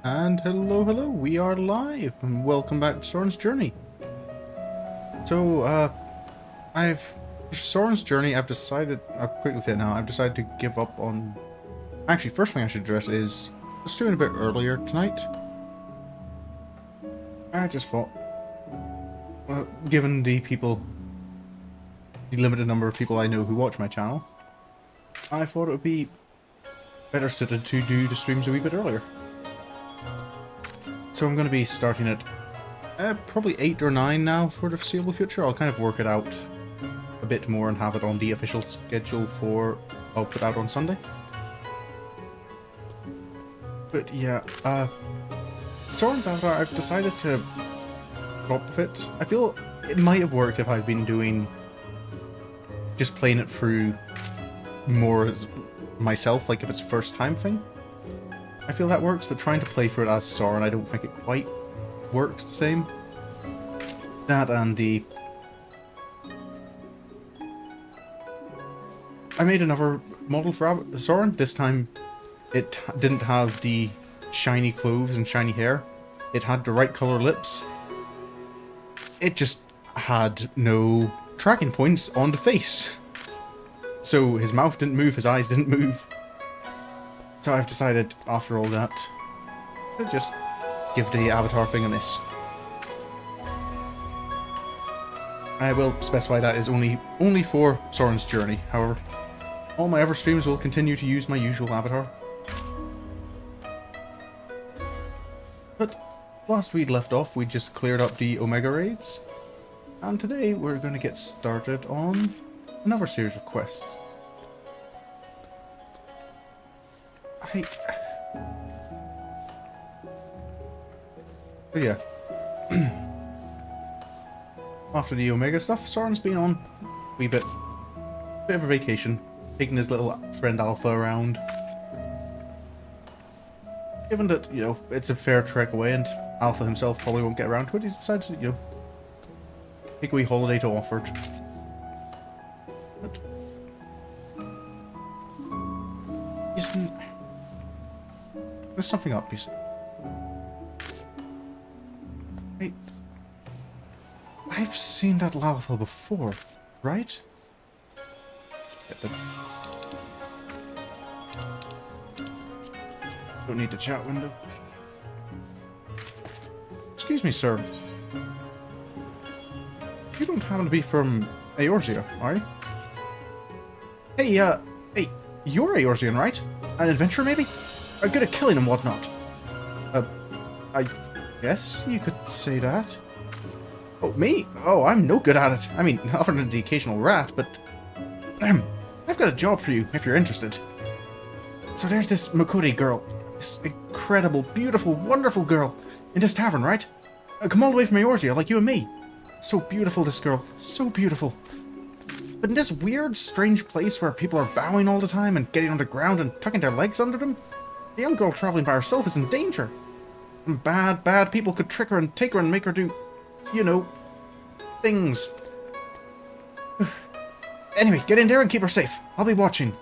And hello, we are live, and welcome back to Sorin's Journey. So, Sorin's Journey, I've decided, I'll quickly say it now, I've decided to give up on... Actually, first thing I should address is, I was doing a bit earlier tonight. I just thought, given the limited number of people I know who watch my channel, I thought it would be better suited to do the streams a wee bit earlier. So I'm going to be starting at probably 8 or 9 now for the foreseeable future. I'll kind of work it out a bit more and have it on the official schedule for I'll put out on Sunday. But yeah, Sorin's Avatar, I've decided to drop with it. I feel it might have worked if I'd been doing just playing it through more as myself, like if it's a first time thing. I feel that works, but trying to play through it as Sorin, I don't think it quite works the same. That and the... I made another model for Sorin. This time it didn't have the shiny clothes and shiny hair. It had the right colour lips. It just had no tracking points on the face. So his mouth didn't move, his eyes didn't move. So I've decided, after all that, to just give the avatar thing a miss. I will specify that is only for Sorin's Journey, however. All my other streams will continue to use my usual avatar. But last we'd left off, we just cleared up the Omega raids. And today we're going to get started on another series of quests. But yeah. After the Omega stuff, Sorin's been on a wee bit of a vacation, taking his little friend Alpha around. Given that, you know, it's a fair trek away and Alpha himself probably won't get around to it, he's decided to, you know, take a wee holiday to Offord. But... isn't... there's something up, you see. Wait. I've seen that lava before, right? Get the... don't need the chat window. Excuse me, sir. You don't happen to be from Eorzea, are you? Hey, hey, you're Eorzean, right? An adventurer, maybe? Good at killing and whatnot. I guess you could say that. Oh, me? Oh, I'm no good at it. I mean, other than the occasional rat, but... I've got a job for you, if you're interested. So there's this Makuri girl. This incredible, beautiful, wonderful girl in this tavern, right? Come all the way from Eorzea, like you and me. So beautiful, this girl. So beautiful. But in this weird, strange place where people are bowing all the time and getting on the ground and tucking their legs under them, the young girl traveling by herself is in danger. And bad people could trick her and take her and make her do, you know, things. Anyway, get in there and keep her safe. I'll be watching.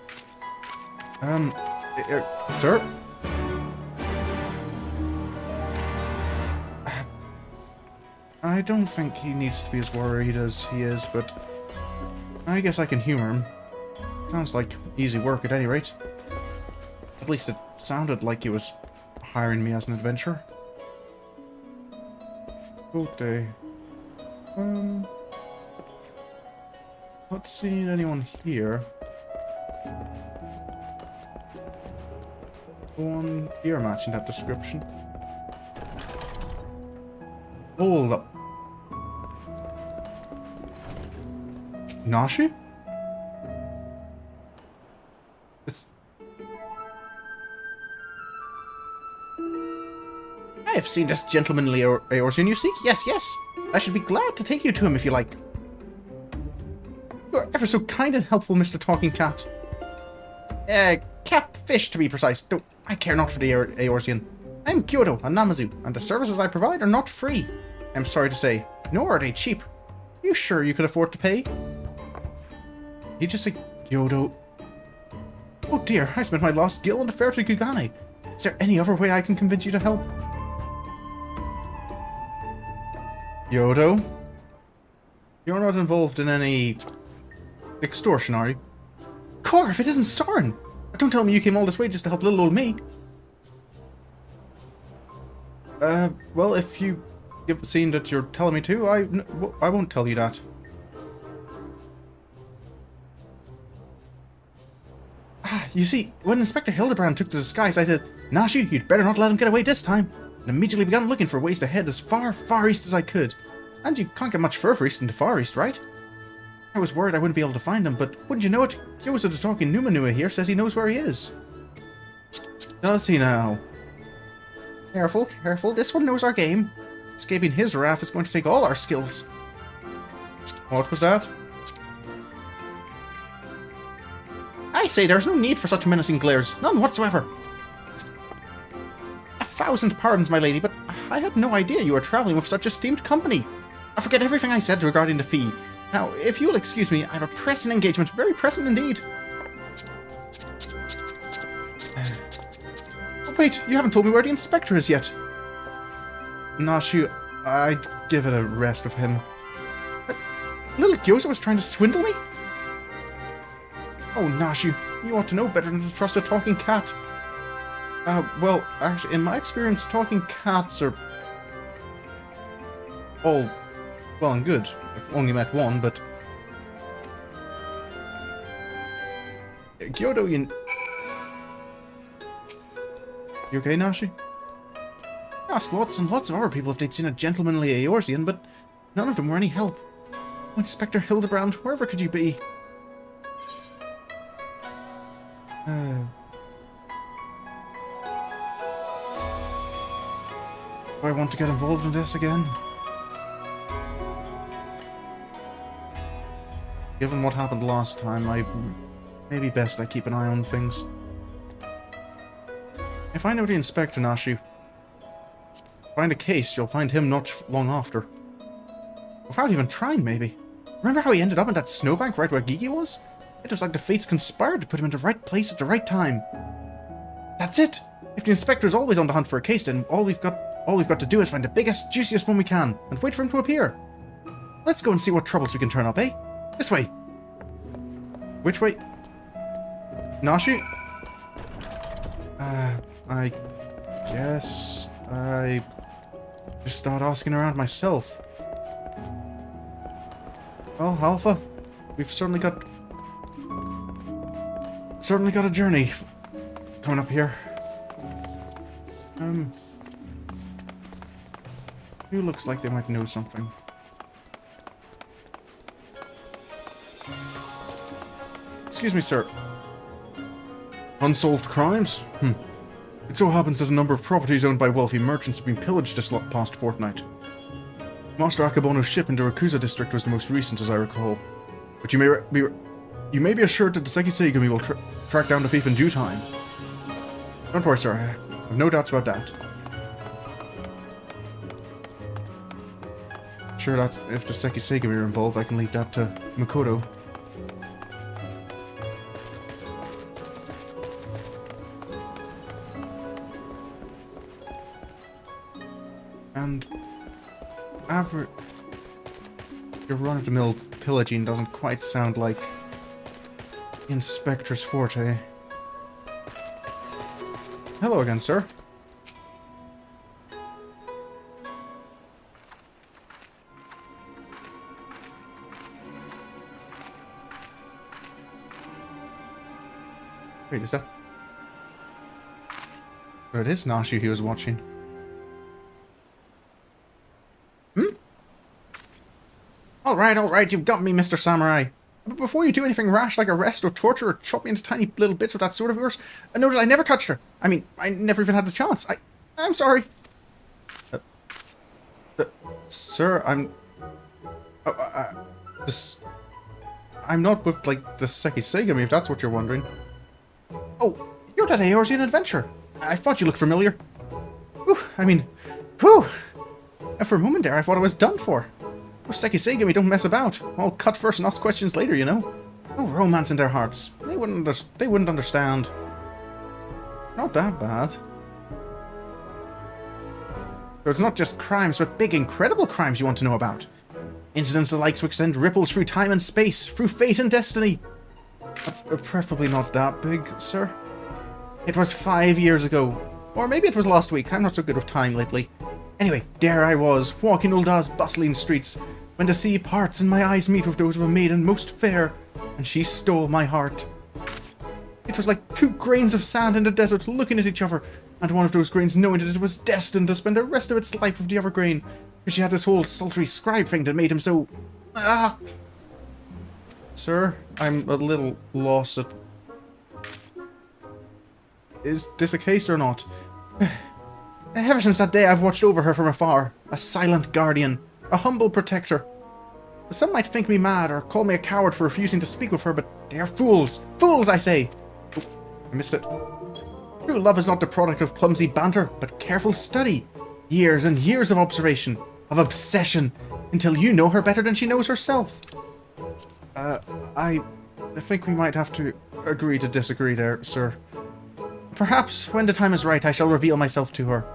Sir? I don't think he needs to be as worried as he is, but I guess I can humor him. Sounds like easy work at any rate. At least it sounded like he was hiring me as an adventurer. Good day. Not seeing anyone here. One here matching that description. Hold up. Nashi? It's... I have seen this gentlemanly Eorzean you seek. Yes. I should be glad to take you to him if you like. You are ever so kind and helpful, Mr. Talking Cat. Catfish to be precise. Though I care not for the Eorzean. I am Kyoto, a Namazu, and the services I provide are not free. I'm sorry to say, nor are they cheap. Are you sure you could afford to pay? Did you just say Kyoto? Oh dear, I spent my last gil on the fare to Kugane. Is there any other way I can convince you to help? Yodo? You're not involved in any extortion, are you? Cor, if it isn't Sorin! Don't tell me you came all this way just to help little old me. Well, if you've seen that you're telling me to, I won't tell you that. Ah, you see, when Inspector Hildibrand took the disguise, I said, Nashi, you'd better not let him get away this time, and immediately began looking for ways to head as far, far east as I could. And you can't get much further east than the Far East, right? I was worried I wouldn't be able to find him, but wouldn't you know it, Yosa the talking Numanua here says he knows where he is. Does he now? Careful, careful, this one knows our game. Escaping his wrath is going to take all our skills. What was that? I say there's no need for such menacing glares, none whatsoever. 1,000 pardons, my lady, but I had no idea you were travelling with such esteemed company. I forget everything I said regarding the fee. Now, if you'll excuse me, I have a pressing engagement, very pressing indeed. Oh, wait, you haven't told me where the inspector is yet. Nashu, I'd give it a rest with him. Little Gyoza was trying to swindle me? Oh, Nashu, you ought to know better than to trust a talking cat. Well, actually, in my experience, talking cats are all well and good. I've only met one, but Kyoto, you okay, Nashi? I asked lots and lots of other people if they'd seen a gentlemanly Eorzean, but none of them were any help. Oh, Inspector Hildibrand, wherever could you be? Do I want to get involved in this again? Given what happened last time, maybe best I keep an eye on things. If I know the Inspector, Nashi, find a case, you'll find him not long after. Without even trying, maybe. Remember how he ended up in that snowbank right where Gigi was? It was like the fates conspired to put him in the right place at the right time. That's it! If the Inspector's always on the hunt for a case, then all we've got to do is find the biggest, juiciest one we can, and wait for him to appear. Let's go and see what troubles we can turn up, eh? This way. Which way? Nashi? I guess I just start asking around myself. Well, Alpha, we've certainly got a journey coming up here. Who looks like they might know something? Excuse me, sir. Unsolved crimes? It so happens that a number of properties owned by wealthy merchants have been pillaged this past fortnight. Master Akabono's ship in the Rakuza district was the most recent, as I recall. But you may be assured that the Sekiseigumi will track down the thief in due time. Don't worry, sir. I have no doubts about that. Sure, that's if the Sekiseigumi are involved, I can leave that to Makoto. And your run-of-the-mill pillaging doesn't quite sound like the Inspector's forte. Hello again, sir. Wait, is that... Oh, it is Nashi he was watching. Alright, you've got me, Mr. Samurai. But before you do anything rash like arrest or torture or chop me into tiny little bits with that sword of yours, know that I never touched her. I mean, I never even had the chance. I'm sorry. Sir, I'm not with, like, the Sekiseigumi, if that's what you're wondering. Oh, you're that Eorzean adventurer. I thought you looked familiar. Whew, I mean, whew! And for a moment there, I thought I was done for. Those Sekiseigumi don't mess about. All cut first and ask questions later, you know. No romance in their hearts. They wouldn't understand. Not that bad. So it's not just crimes, but big, incredible crimes you want to know about. Incidents the likes which send ripples through time and space, through fate and destiny. Preferably not that big, sir. It was 5 years ago. Or maybe it was last week. I'm not so good with time lately. Anyway, there I was, walking Ulda's bustling streets, when the sea parts and my eyes meet with those of a maiden most fair, and she stole my heart. It was like 2 grains of sand in the desert looking at each other, and one of those grains knowing that it was destined to spend the rest of its life with the other grain, because she had this whole sultry scribe thing that made him so... Sir, I'm a little lost at... Is this a case or not? Ever since that day I've watched over her from afar, a silent guardian, a humble protector. Some might think me mad or call me a coward for refusing to speak with her, but they are fools. Fools, I say! Oh, I missed it. True love is not the product of clumsy banter, but careful study. Years and years of observation, of obsession, until you know her better than she knows herself. I think we might have to agree to disagree there, sir. Perhaps, when the time is right, I shall reveal myself to her.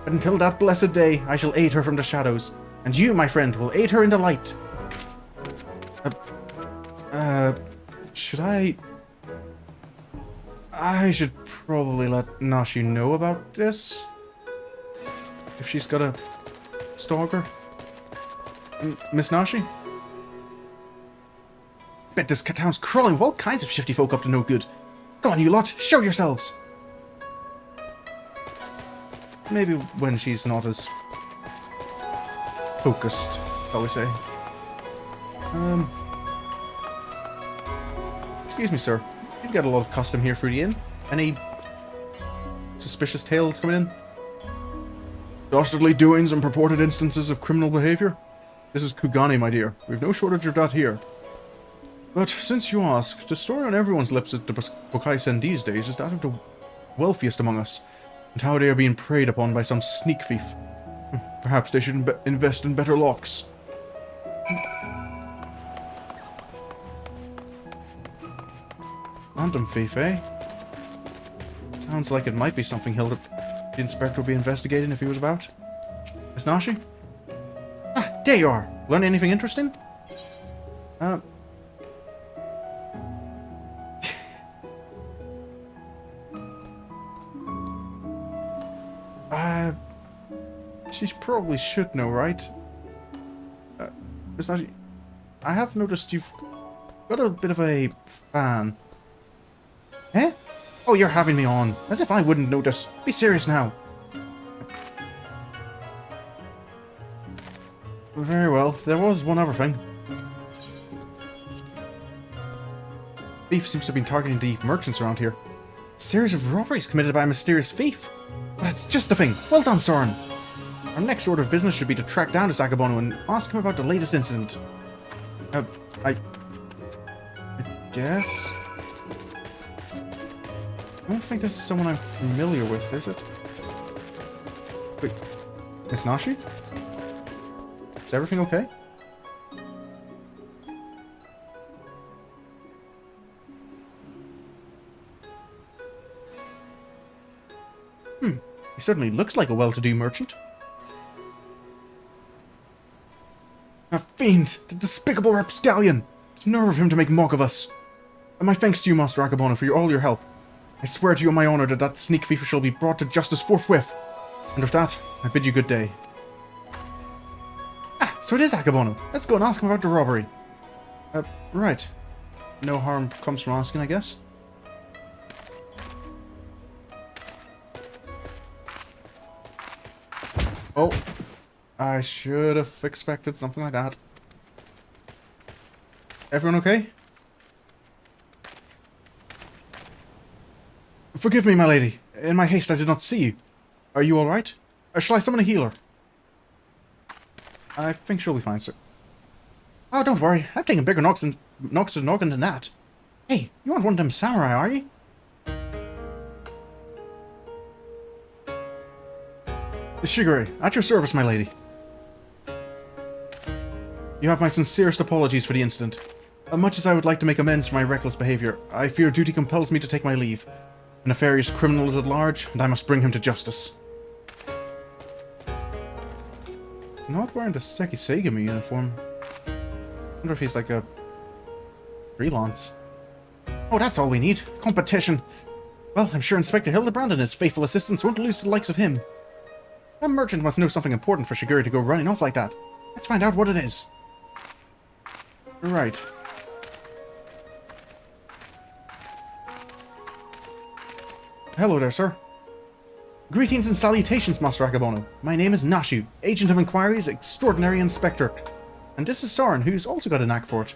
But until that blessed day, I shall aid her from the shadows. And you, my friend, will aid her in the light. Should I... I should probably let Nashi know about this. If she's got a stalker. Miss Nashi? Bet this town's crawling with all kinds of shifty folk up to no good. Go on, you lot, show yourselves! Maybe when she's not as focused, shall we say. Excuse me, sir. You get a lot of custom here through the inn. Any suspicious tales coming in? Dastardly doings and purported instances of criminal behavior? This is Kugane, my dear. We've no shortage of that here. But since you ask, the story on everyone's lips at the Bokai-sen these days is that of the wealthiest among us, and how they are being preyed upon by some sneak thief. Perhaps they should invest in better locks. Random thief, eh? Sounds like it might be something the inspector would be investigating if he was about. Miss Nashi? Ah, there you are! Learn anything interesting? She probably should know, right? Miss Nashi, I have noticed you've got a bit of a fan. Eh? Oh, you're having me on. As if I wouldn't notice. Be serious now. Very well. There was one other thing. Thief seems to have been targeting the merchants around here. A series of robberies committed by a mysterious thief. That's just the thing. Well done, Sorin. Our next order of business should be to track down this Akabono and ask him about the latest incident. I guess? I don't think this is someone I'm familiar with, is it? Wait, Miss Nashi? Is everything okay? He certainly looks like a well-to-do merchant. A fiend! The despicable rapscallion! The nerve of him to make mock of us! And my thanks to you, Master Akabono, for all your help. I swear to you on my honor that that sneak thief shall be brought to justice forthwith. And with that, I bid you good day. Ah, so it is Akabono. Let's go and ask him about the robbery. Right. No harm comes from asking, I guess. Oh, I should have expected something like that. Everyone okay? Forgive me, my lady. In my haste, I did not see you. Are you all right? Shall I summon a healer? I think she'll be fine, sir. Oh, don't worry. I've taken bigger knocks to the noggin than that. Hey, you aren't one of them samurai, are you? Shigure, at your service, my lady. You have my sincerest apologies for the incident. Much as I would like to make amends for my reckless behavior, I fear duty compels me to take my leave. A nefarious criminal is at large, and I must bring him to justice. He's not wearing the Sekisegami uniform. I wonder if he's like a freelance. Oh, that's all we need. Competition. Well, I'm sure Inspector Hildibrand and his faithful assistants won't lose to the likes of him. That merchant must know something important for Shiguri to go running off like that. Let's find out what it is. Right. Hello there, sir. Greetings and salutations, Master Akabono. My name is Nashu, Agent of Inquiries, Extraordinary Inspector. And this is Sorin, who's also got a knack for it.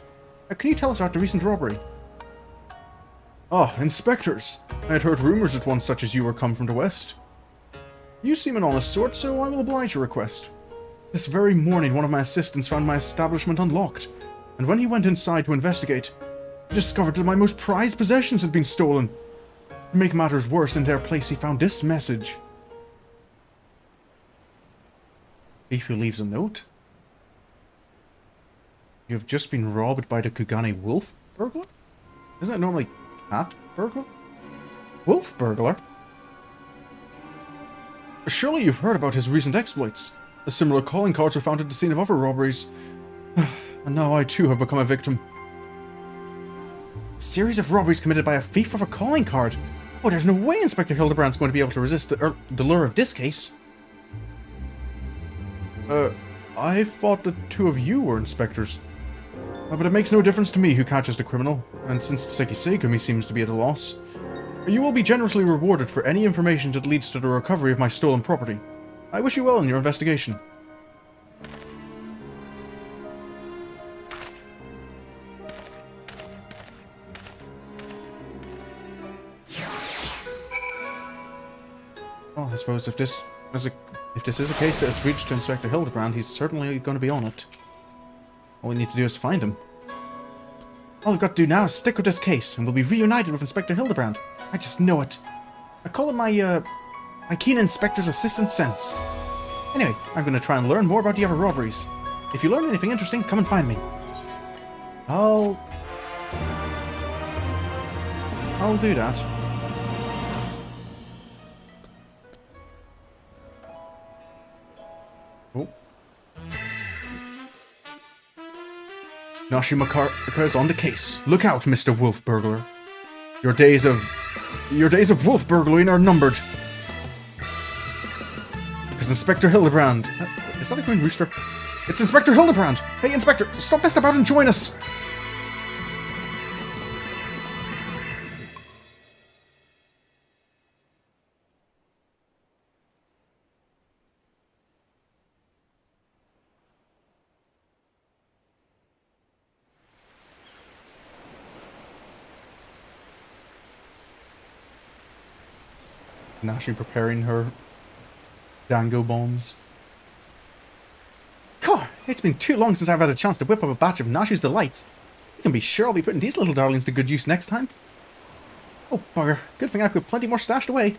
Can you tell us about the recent robbery? Ah, inspectors. I had heard rumours that one such as you were come from the west. You seem an honest sort, so I will oblige your request. This very morning, one of my assistants found my establishment unlocked, and when he went inside to investigate, he discovered that my most prized possessions had been stolen. To make matters worse, in their place he found this message. Thief who leaves a note? You have just been robbed by the Kugane wolf burglar? Isn't it normally cat burglar? Wolf burglar? Surely you've heard about his recent exploits. A similar calling cards were found at the scene of other robberies. And now I too have become a victim. A series of robberies committed by a thief of a calling card. Oh, there's no way Inspector Hildibrand's going to be able to resist the lure of this case. I thought the two of you were inspectors. But it makes no difference to me who catches the criminal, and since Sekisegami seems to be at a loss, you will be generously rewarded for any information that leads to the recovery of my stolen property. I wish you well in your investigation. Well, I suppose if this is a case that has reached to Inspector Hildibrand, he's certainly going to be on it. All we need to do is find him. All we've got to do now is stick with this case, and we'll be reunited with Inspector Hildibrand. I just know it. I call it my keen inspector's assistant sense. Anyway, I'm going to try and learn more about the other robberies. If you learn anything interesting, come and find me. I'll do that. Oh. Nashimaka is on the case. Look out, Mr. Wolf Burglar. Your days of wolf burglaring are numbered. Because Inspector Hildibrand... Is that a green rooster? It's Inspector Hildibrand! Hey, Inspector, stop messing about and join us! Nashi preparing her dango bombs. God, it's been too long since I've had a chance to whip up a batch of Nashu's delights. You can be sure I'll be putting these little darlings to good use next time. Oh, bugger. Good thing I've got plenty more stashed away.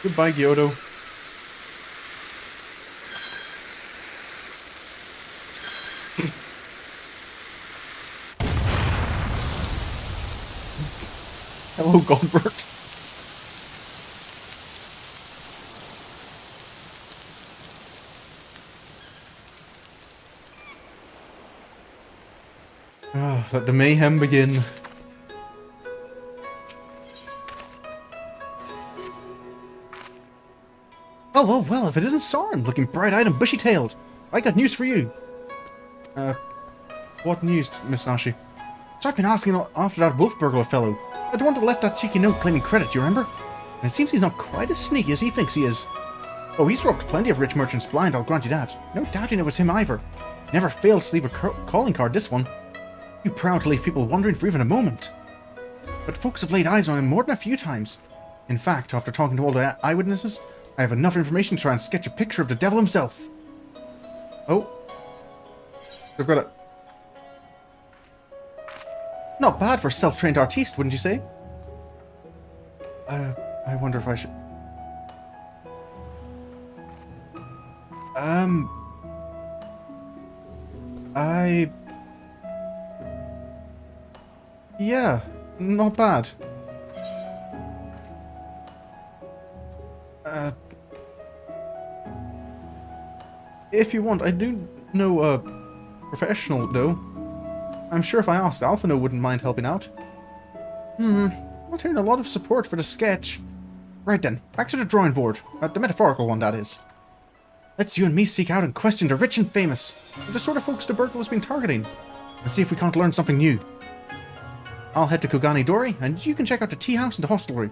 Goodbye, Gyoto. Hello, Goldberg. Ah, let the mayhem begin. Oh, well, if it isn't Sorin, looking bright-eyed and bushy-tailed. I got news for you. What news, Miss Nashi? So I've been asking after that wolf burglar fellow. The one that left that cheeky note claiming credit, you remember? And it seems he's not quite as sneaky as he thinks he is. Oh, he's robbed plenty of rich merchants blind, I'll grant you that. No doubting it was him either. Never failed to leave a calling card, this one. Too proud to leave people wondering for even a moment. But folks have laid eyes on him more than a few times. In fact, after talking to all the eyewitnesses, I have enough information to try and sketch a picture of the devil himself. Oh. They've got a... Not bad for a self-trained artiste, wouldn't you say? I wonder if I should... Yeah, not bad. If you want, I do know a professional, though. I'm sure if I asked, Alphino wouldn't mind helping out. Not hearing a lot of support for the sketch. Right then, back to the drawing board. The metaphorical one, that is. Let's you and me seek out and question the rich and famous, the sort of folks the burglar has been targeting, and see if we can't learn something new. I'll head to Kugane Dori, and you can check out the tea house and the hostelry.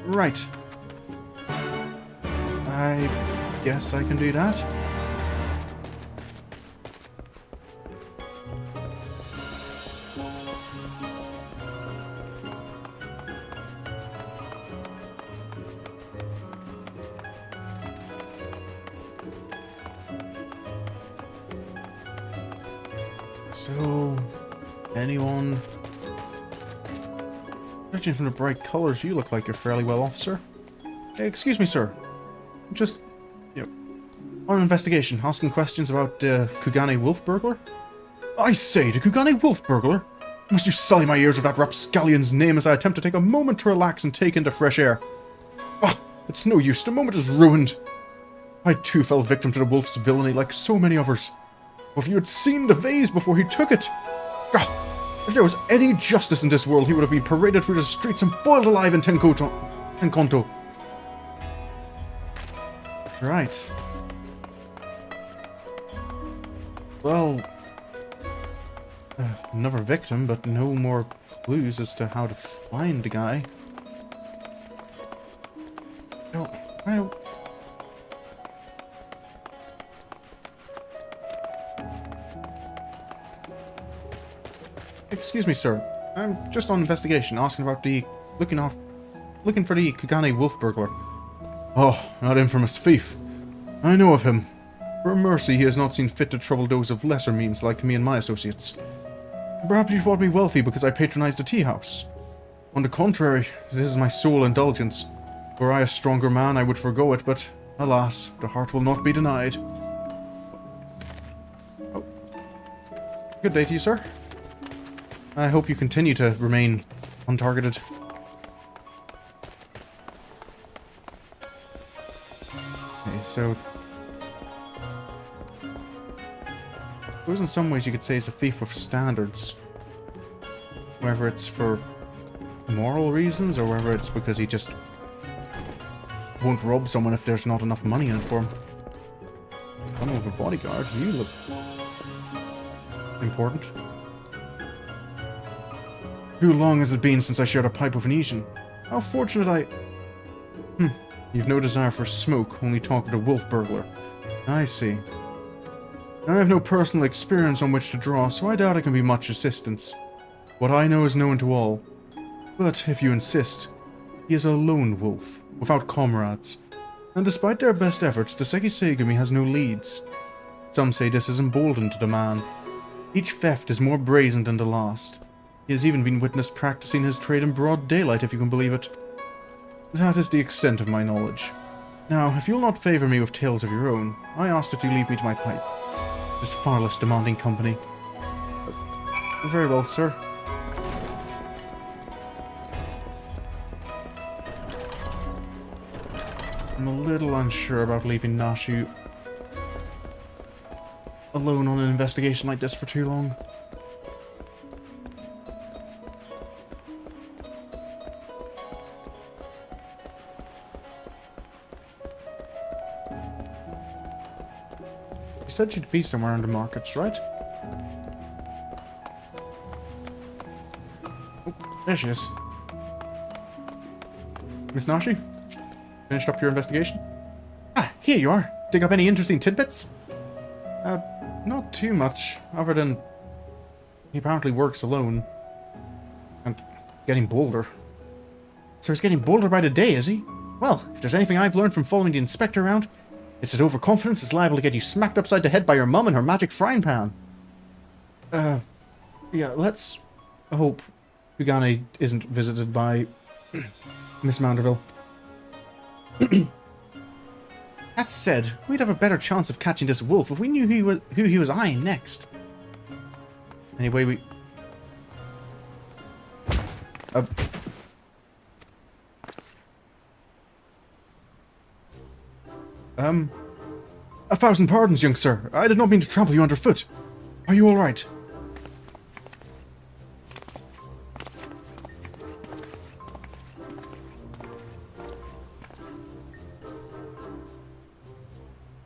Right. I guess I can do that. So, anyone? Judging from the bright colors, you look like you're fairly well off, sir. Hey, excuse me, sir. Just, on an investigation, asking questions about the Kugane wolf burglar? I say, the Kugane wolf burglar? Must you sully my ears with that rapscallion's name as I attempt to take a moment to relax and take in the fresh air? Ah, it's no use, the moment is ruined. I too fell victim to the wolf's villainy like so many others. If you had seen the vase before he took it! Ah, if there was any justice in this world, he would have been paraded through the streets and boiled alive in Tenkonto. Right. Well, another victim, but no more clues as to how to find the guy. Oh, well... Excuse me, sir. I'm just on investigation, asking about the... looking for the Kugane wolf burglar. Oh, that infamous thief. I know of him. For a mercy, he has not seen fit to trouble those of lesser means like me and my associates. Perhaps you thought me wealthy because I patronized a tea house. On the contrary, this is my sole indulgence. Were I a stronger man, I would forgo it, but alas, the heart will not be denied. Oh. Good day to you, sir. I hope you continue to remain untargeted. Okay, so... I suppose in some ways you could say he's a thief with standards. Whether it's for moral reasons, or whether it's because he just won't rob someone if there's not enough money in it for him. I'm with a bodyguard. You look... important. Too long has it been since I shared a pipe with an Asian? How fortunate I... You've no desire for smoke, only talk with a wolf burglar. I see. I have no personal experience on which to draw, so I doubt I can be much assistance. What I know is known to all. But, if you insist, he is a lone wolf, without comrades. And despite their best efforts, the Seki Seigumi has no leads. Some say this is emboldened to the man. Each theft is more brazen than the last. He has even been witnessed practicing his trade in broad daylight, if you can believe it. That is the extent of my knowledge. Now, if you'll not favour me with tales of your own, I ask that you leave me to my pipe. This far less demanding company. Very well, sir. I'm a little unsure about leaving Nashu alone on an investigation like this for too long. You said she'd be somewhere in the markets, right? Oh, there she is. Miss Nashi? Finished up your investigation? Ah, here you are. Dig up any interesting tidbits? Not too much, other than he apparently works alone. And getting bolder. So he's getting bolder by the day, is he? Well, if there's anything I've learned from following the inspector around, it's that overconfidence is liable to get you smacked upside the head by your mum and her magic frying pan. Yeah, let's hope Kugane isn't visited by Miss Manderville. That said, we'd have a better chance of catching this wolf if we knew who he was eyeing next. Anyway, we... 1,000 pardons, young sir. I did not mean to trample you underfoot. Are you all right?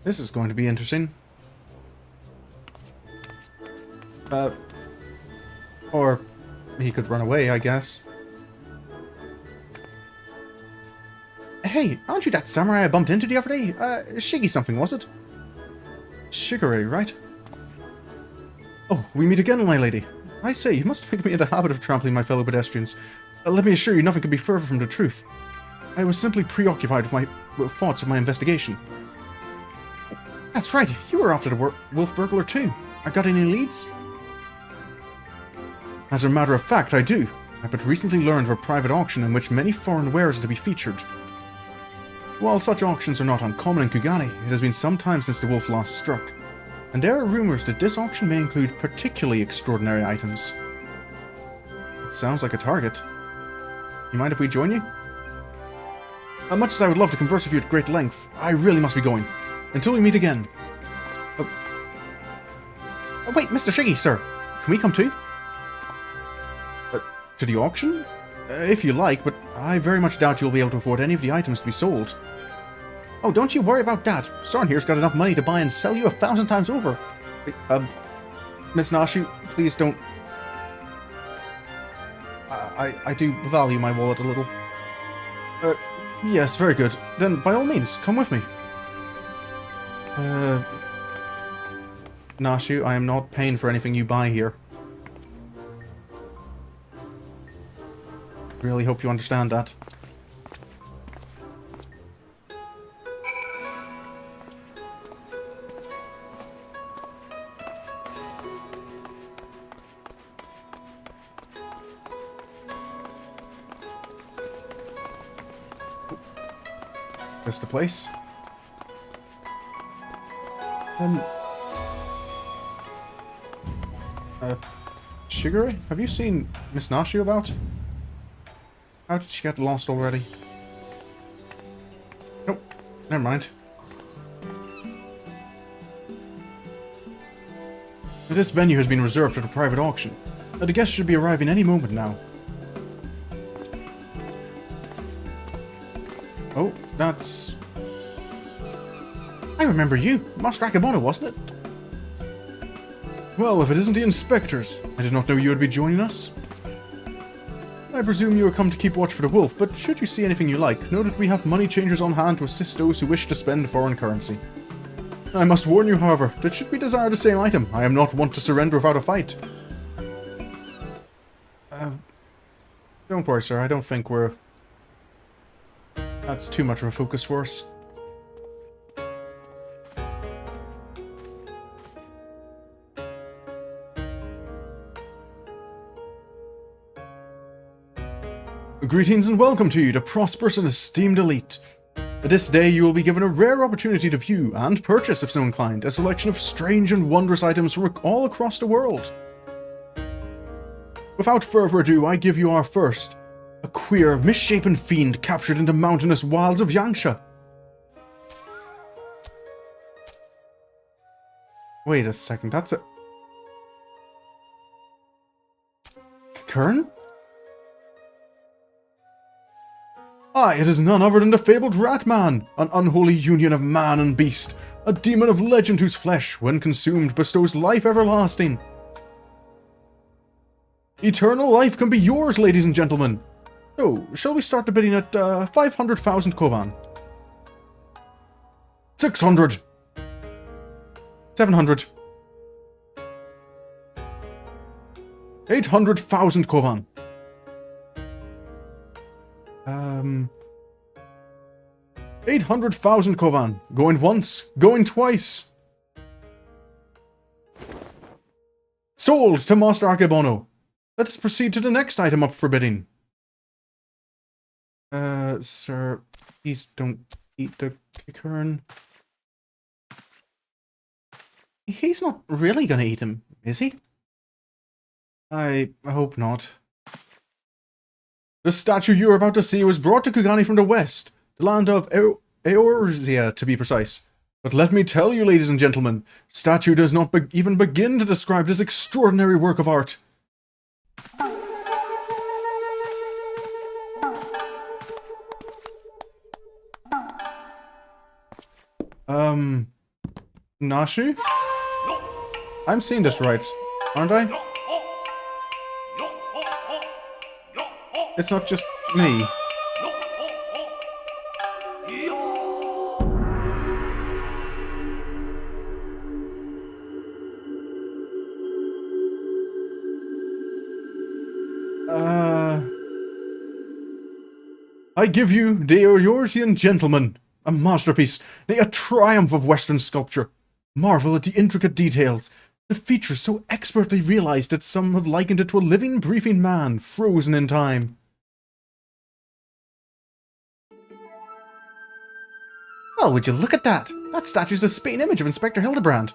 This is going to be interesting. Or he could run away, I guess. Hey, aren't you that samurai I bumped into the other day? Shiggy something, was it? Shigure, right? Oh, we meet again, my lady. I say, you must think me in the habit of trampling my fellow pedestrians. Let me assure you, nothing could be further from the truth. I was simply preoccupied with thoughts of my investigation. That's right, you were after the wolf burglar too. I got any leads? As a matter of fact, I do. I but recently learned of a private auction in which many foreign wares are to be featured. While such auctions are not uncommon in Kugane, it has been some time since the wolf last struck, and there are rumors that this auction may include particularly extraordinary items. It sounds like a target. You mind if we join you? As much as I would love to converse with you at great length, I really must be going. Until we meet again. Wait, Mr. Shiggy, sir. Can we come too? To the auction? If you like, but I very much doubt you'll be able to afford any of the items to be sold. Oh, don't you worry about that. Sorin here's got enough money to buy and sell you 1,000 times over. Miss Nashu, please don't... I do value my wallet a little. Yes, very good. Then, by all means, come with me. Nashu, I am not paying for anything you buy here. Really hope you understand that. Just the place. Shigure, have you seen Miss Nashu about? How did she get lost already? Nope, never mind. This venue has been reserved for the private auction. The guests should be arriving any moment now. Oh, that's... I remember you. Master Akebono, wasn't it? Well, if it isn't the inspectors. I did not know you would be joining us. I presume you are come to keep watch for the wolf, but should you see anything you like, know that we have money changers on hand to assist those who wish to spend foreign currency. I must warn you, however, that should we desire the same item, I am not one to surrender without a fight. Don't worry, sir, I don't think we're... That's too much of a focus for us. Greetings and welcome to you, the prosperous and esteemed elite. This day you will be given a rare opportunity to view, and purchase if so inclined, a selection of strange and wondrous items from all across the world. Without further ado, I give you our first. A queer, misshapen fiend captured in the mountainous wilds of Yangsha. Wait a second, that's a... Kern? Aye, it is none other than the fabled Rat-Man, an unholy union of man and beast, a demon of legend whose flesh, when consumed, bestows life everlasting. Eternal life can be yours, ladies and gentlemen. So, shall we start the bidding at 500,000 koban? 600! 700! 800,000 koban! 800,000 koban. Going once, going twice. Sold to Master Akebono. Let us proceed to the next item up for bidding. Sir, please don't eat the kern. He's not really gonna eat him, is he? I hope not. The statue you are about to see was brought to Kugane from the west, the land of Eorzea, to be precise. But let me tell you, ladies and gentlemen, statue does not even begin to describe this extraordinary work of art. Nashi? I'm seeing this right, aren't I? It's not just me. I give you, the Eorzean gentleman, a masterpiece, nay, a triumph of Western sculpture. Marvel at the intricate details, the features so expertly realized that some have likened it to a living, breathing man, frozen in time. Well, would you look at that? That statue's the spitting image of Inspector Hildibrand.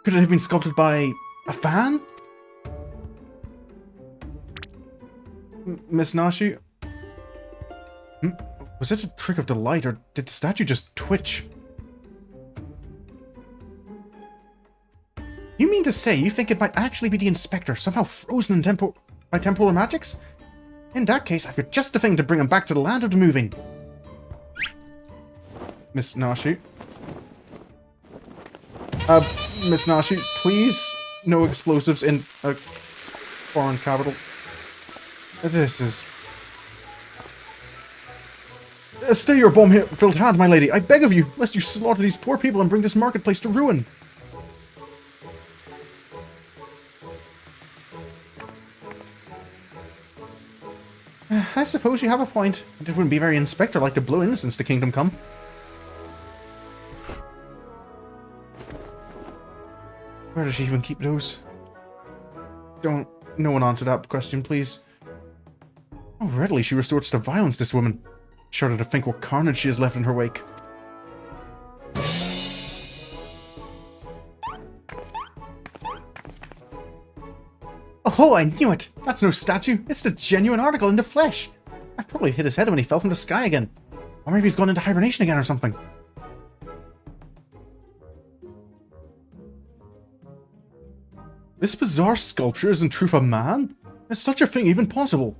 Could it have been sculpted by a fan? Miss Nashi? Was it a trick of the light, or did the statue just twitch? You mean to say you think it might actually be the Inspector, somehow frozen in by temporal magics? In that case, I've got just the thing to bring him back to the land of the moving. Miss Nashi? Miss Nashi, please, no explosives in a foreign capital. This is... Stay your bomb-filled hand, my lady, I beg of you, lest you slaughter these poor people and bring this marketplace to ruin. I suppose you have a point. It wouldn't be very Inspector-like to blow innocents to Kingdom Come. Where does she even keep those? Don't... No one answer that question, please. How readily she resorts to violence, this woman. Shudder to think what carnage she has left in her wake. Oh, I knew it! That's no statue, it's the genuine article in the flesh! I probably hit his head when he fell from the sky again. Or maybe he's gone into hibernation again or something. This bizarre sculpture is in truth a man? Is such a thing even possible?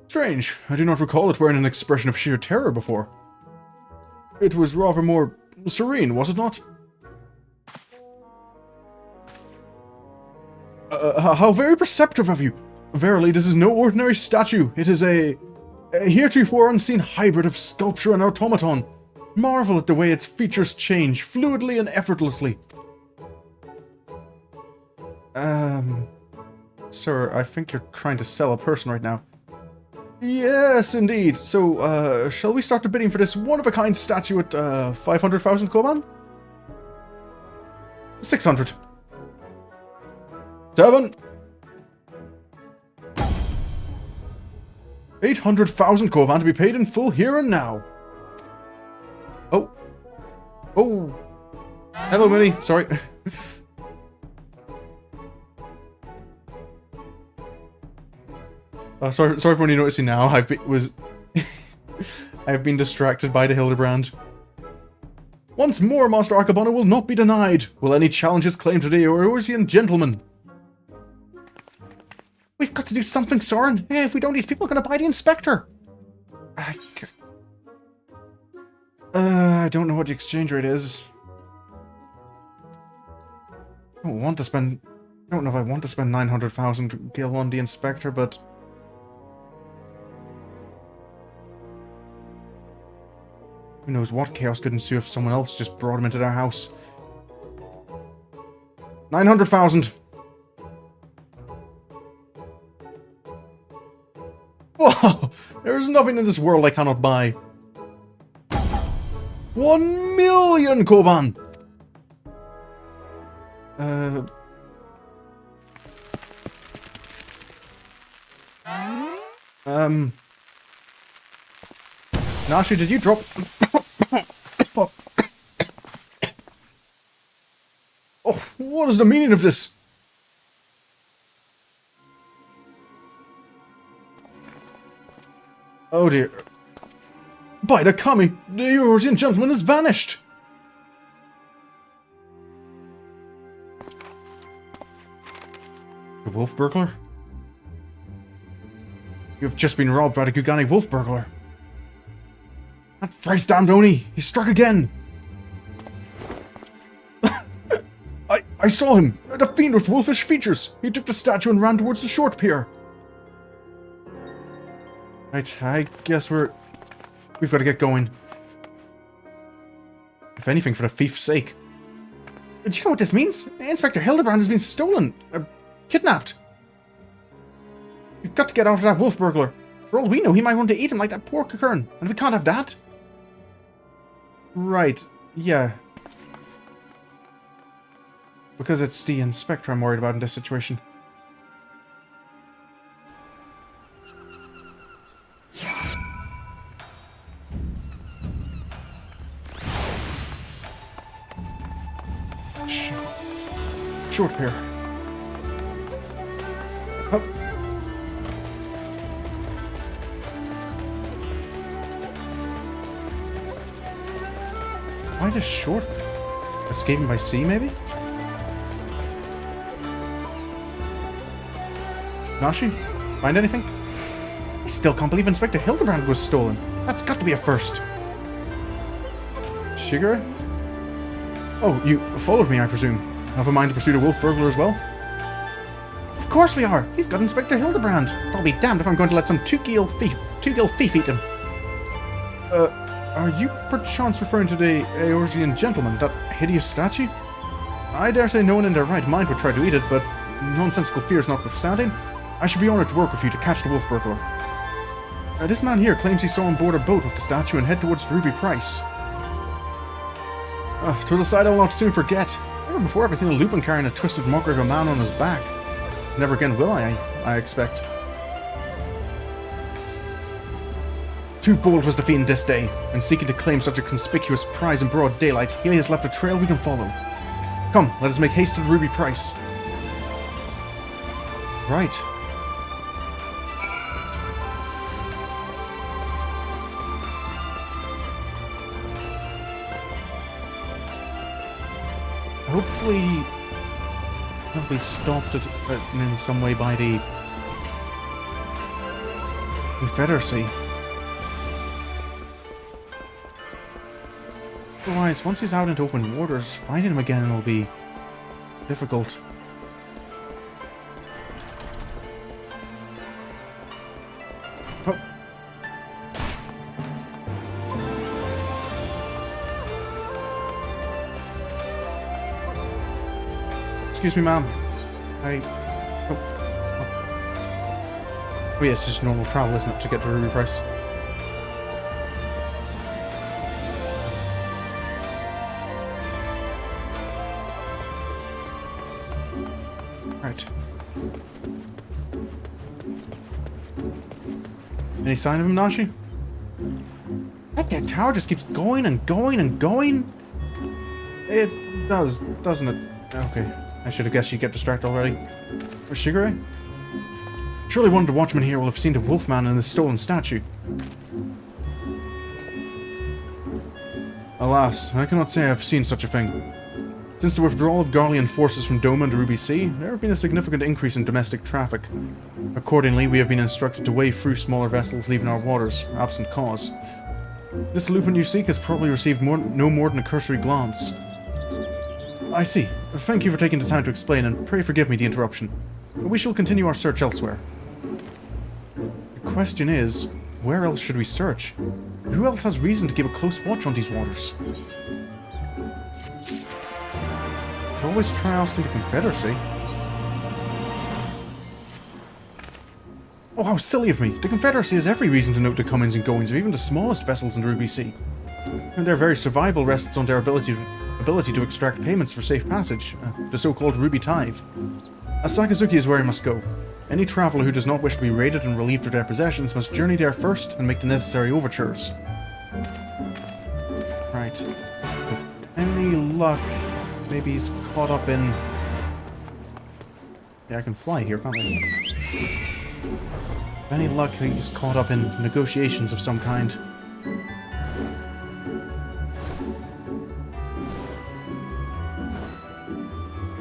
Strange. I do not recall it wearing an expression of sheer terror before. It was rather more serene, was it not? How very perceptive of you! Verily, this is no ordinary statue. It is a heretofore unseen hybrid of sculpture and automaton. Marvel at the way its features change, fluidly and effortlessly. Sir, I think you're trying to sell a person right now. Yes, indeed. So, shall we start the bidding for this one-of-a-kind statue at, 500,000 koban? 600. 7. 800,000 koban to be paid in full here and now. Oh. Oh. Hello, Minnie. Sorry. Sorry for anyone noticing now. I've been distracted by the Hildibrand. Once more, Master Akabana will not be denied. Will any challenges claimed today, Eorzean gentlemen? We've got to do something, Sorin. If we don't, these people are going to buy the Inspector. I don't know what the exchange rate is. I don't know if I want to spend 900,000 gil on the Inspector, but... who knows what chaos could ensue if someone else just brought him into their house. 900,000! Whoa! There is nothing in this world I cannot buy. 1 million koban! Nashi, did you drop... Oh, what is the meaning of this? Oh dear. By the kami, the Eorzean gentleman has vanished! The wolf burglar? You've just been robbed by the Kugane wolf burglar. That thrice-damned Oni! He struck again! I saw him! The fiend with wolfish features! He took the statue and ran towards the short pier. Right, I guess we've got to get going. If anything, for the thief's sake. Do you know what this means? Inspector Hildibrand has been stolen. Kidnapped. We've got to get out of that wolf burglar. For all we know, he might want to eat him like that poor Kugane. And we can't have that. Right, yeah. Because it's the inspector I'm worried about in this situation. Short pair. Up. Why does short? Escaping by sea, maybe? Nashi? Find anything? I still can't believe Inspector Hildibrand was stolen. That's got to be a first. Shigure? Oh, you followed me, I presume. Have a mind to pursue the wolf burglar as well? Of course we are! He's got Inspector Hildibrand! I'll be damned if I'm going to let some two-gill thief eat him. Are you perchance referring to the Eorzean gentleman, that hideous statue? I dare say no one in their right mind would try to eat it, but nonsensical fears notwithstanding, I should be honoured to work with you to catch the wolf burglar. This man here claims he saw on board a boat with the statue and head towards Ruby Price. 'Twas a sight I will not soon forget. Never before have I seen a lupin carrying a twisted mockery of a man on his back. Never again will I expect. Too bold was the fiend this day, and seeking to claim such a conspicuous prize in broad daylight, he has left a trail we can follow. Come, let us make haste to the Ruby Price. Right. Hopefully not be stopped in some way by the Confederacy. Otherwise, once he's out into open waters, finding him again will be difficult. Oh. Excuse me, ma'am. Oh yeah, it's just normal travel, isn't it, to get to Ruby Price? Right. Any sign of him, Nashi? That dead tower just keeps going and going and going. It does, doesn't it? Okay. I should have guessed you'd get distracted already. Where's Shigure? Surely one of the watchmen here will have seen the wolfman and the stolen statue. Alas, I cannot say I have seen such a thing. Since the withdrawal of Garlean forces from Doma and Ruby Sea, there has been a significant increase in domestic traffic. Accordingly, we have been instructed to wade through smaller vessels leaving our waters, absent cause. This lupin you seek has probably received no more than a cursory glance. I see. Thank you for taking the time to explain, and pray forgive me the interruption. We shall continue our search elsewhere. The question is, where else should we search? Who else has reason to keep a close watch on these waters? Always try asking the Confederacy. Oh, how silly of me. The Confederacy has every reason to note the comings and goings of even the smallest vessels in the Ruby Sea. And their very survival rests on their ability to extract payments for safe passage, the so-called Ruby Tithe. Sakazuki is where he must go. Any traveller who does not wish to be raided and relieved of their possessions must journey there first and make the necessary overtures. Right. With any luck, maybe he's caught up in... Yeah, I can fly here, can't I? With any luck, he's caught up in negotiations of some kind.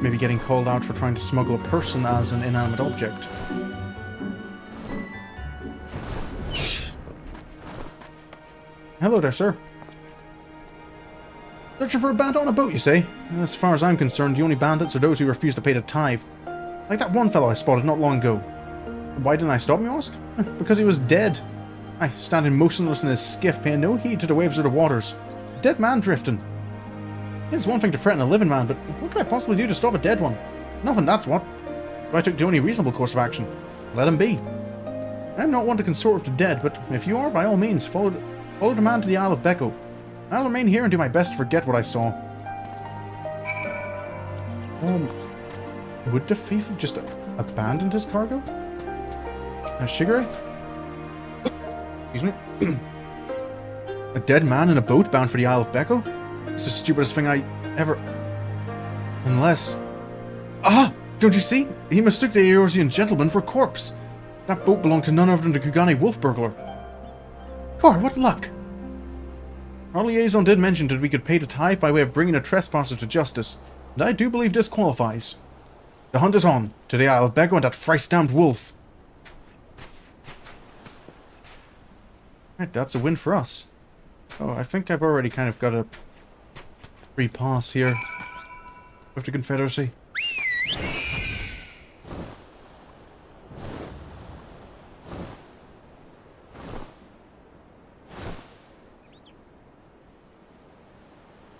Maybe getting called out for trying to smuggle a person as an inanimate object. Hello there, sir. Searching for a bandit on a boat, you say? As far as I'm concerned, the only bandits are those who refuse to pay the tithe. Like that one fellow I spotted not long ago. Why didn't I stop him, you ask? Because he was dead. I standing motionless in his skiff, paying no heed to the waves of the waters. A dead man drifting. It's one thing to threaten a living man, but what can I possibly do to stop a dead one? Nothing, that's what. So I took the only reasonable course of action. Let him be. I'm not one to consort with the dead, but if you are, by all means, follow the man to the Isle of Becco. I'll remain here and do my best to forget what I saw. Would the thief have just abandoned his cargo? Shigure? Excuse me? A dead man in a boat bound for the Isle of Becco? It's the stupidest thing I ever... Unless... Ah! Don't you see? He mistook the Eorzean gentleman for a corpse. That boat belonged to none other than the Kugane wolf burglar. Cor, what luck! Our liaison did mention that we could pay the tithe by way of bringing a trespasser to justice, and I do believe this qualifies. The hunt is on, to the Isle of Becco and that thrice-damned wolf. Right, that's a win for us. Oh, I think I've already kind of got a free pass here with the Confederacy.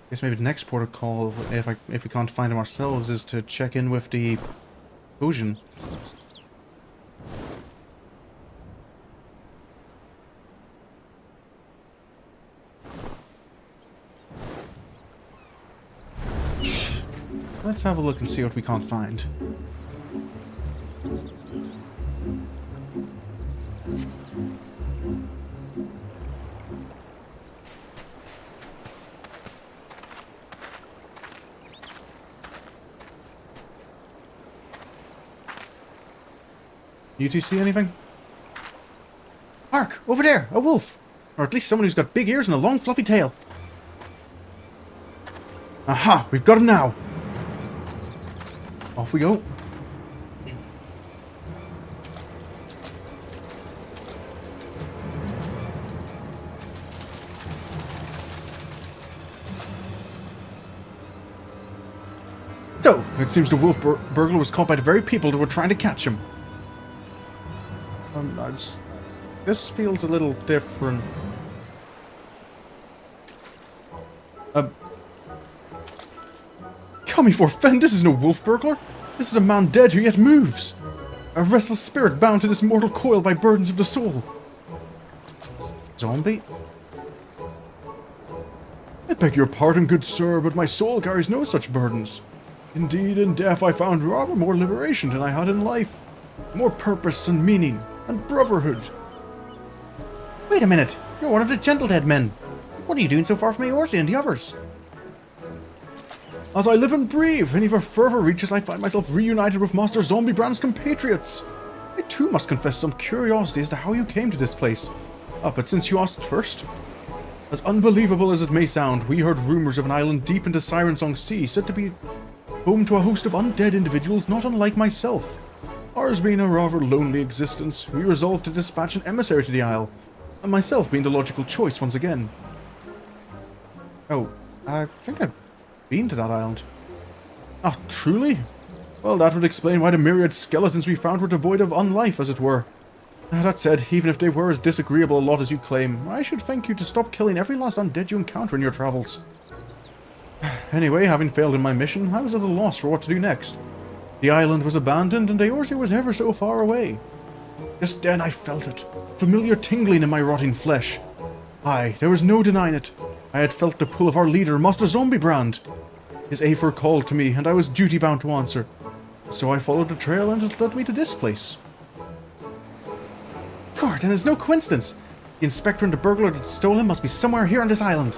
I guess maybe the next port of call, if we can't find him ourselves, is to check in with the Ocean. Let's have a look and see what we can't find. You two see anything? Hark! Over there! A wolf! Or at least someone who's got big ears and a long fluffy tail. Aha! We've got him now! Off we go. So, it seems the wolf burglar was caught by the very people who were trying to catch him. This feels a little different. Come for Fen, this is no wolf burglar. This is a man dead who yet moves. A restless spirit bound to this mortal coil by burdens of the soul. Zombie? I beg your pardon, good sir, but my soul carries no such burdens. Indeed, in death I found rather more liberation than I had in life. More purpose and meaning, and brotherhood. Wait a minute, you're one of the gentle dead men. What are you doing so far from Eorzea and the others? As I live and breathe, and even further reaches I find myself reunited with Master Zombibrand's compatriots. I too must confess some curiosity as to how you came to this place. But since you asked first, as unbelievable as it may sound, we heard rumors of an island deep into Sirensong Sea said to be home to a host of undead individuals not unlike myself. Ours being a rather lonely existence, we resolved to dispatch an emissary to the isle, and myself being the logical choice once again. Oh, I think I've been to that island. Ah, truly? Well, that would explain why the myriad skeletons we found were devoid of unlife, as it were. That said, even if they were as disagreeable a lot as you claim, I should thank you to stop killing every last undead you encounter in your travels. Anyway, having failed in my mission, I was at a loss for what to do next. The island was abandoned, and Eorzea was ever so far away. Just then I felt it, familiar tingling in my rotting flesh. Aye, there was no denying it. I had felt the pull of our leader, Master Zombibrand. His Aether called to me, and I was duty-bound to answer. So I followed the trail, and it led me to this place. God, and it's no coincidence. The inspector and the burglar that stole him must be somewhere here on this island.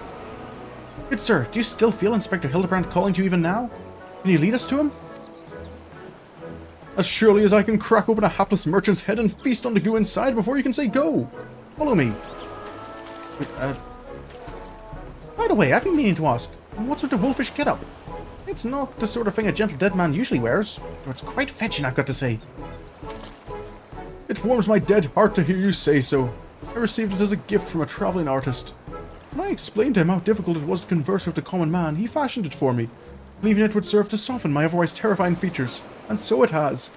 Good sir, do you still feel Inspector Hildibrand calling to you even now? Can you lead us to him? As surely as I can crack open a hapless merchant's head and feast on the goo inside before you can say go. Follow me. By the way, I've been meaning to ask, what's with the wolfish get-up? It's not the sort of thing a gentle dead man usually wears, though it's quite fetching, I've got to say. It warms my dead heart to hear you say so. I received it as a gift from a travelling artist. When I explained to him how difficult it was to converse with the common man, he fashioned it for me, believing it would serve to soften my otherwise terrifying features. And so it has.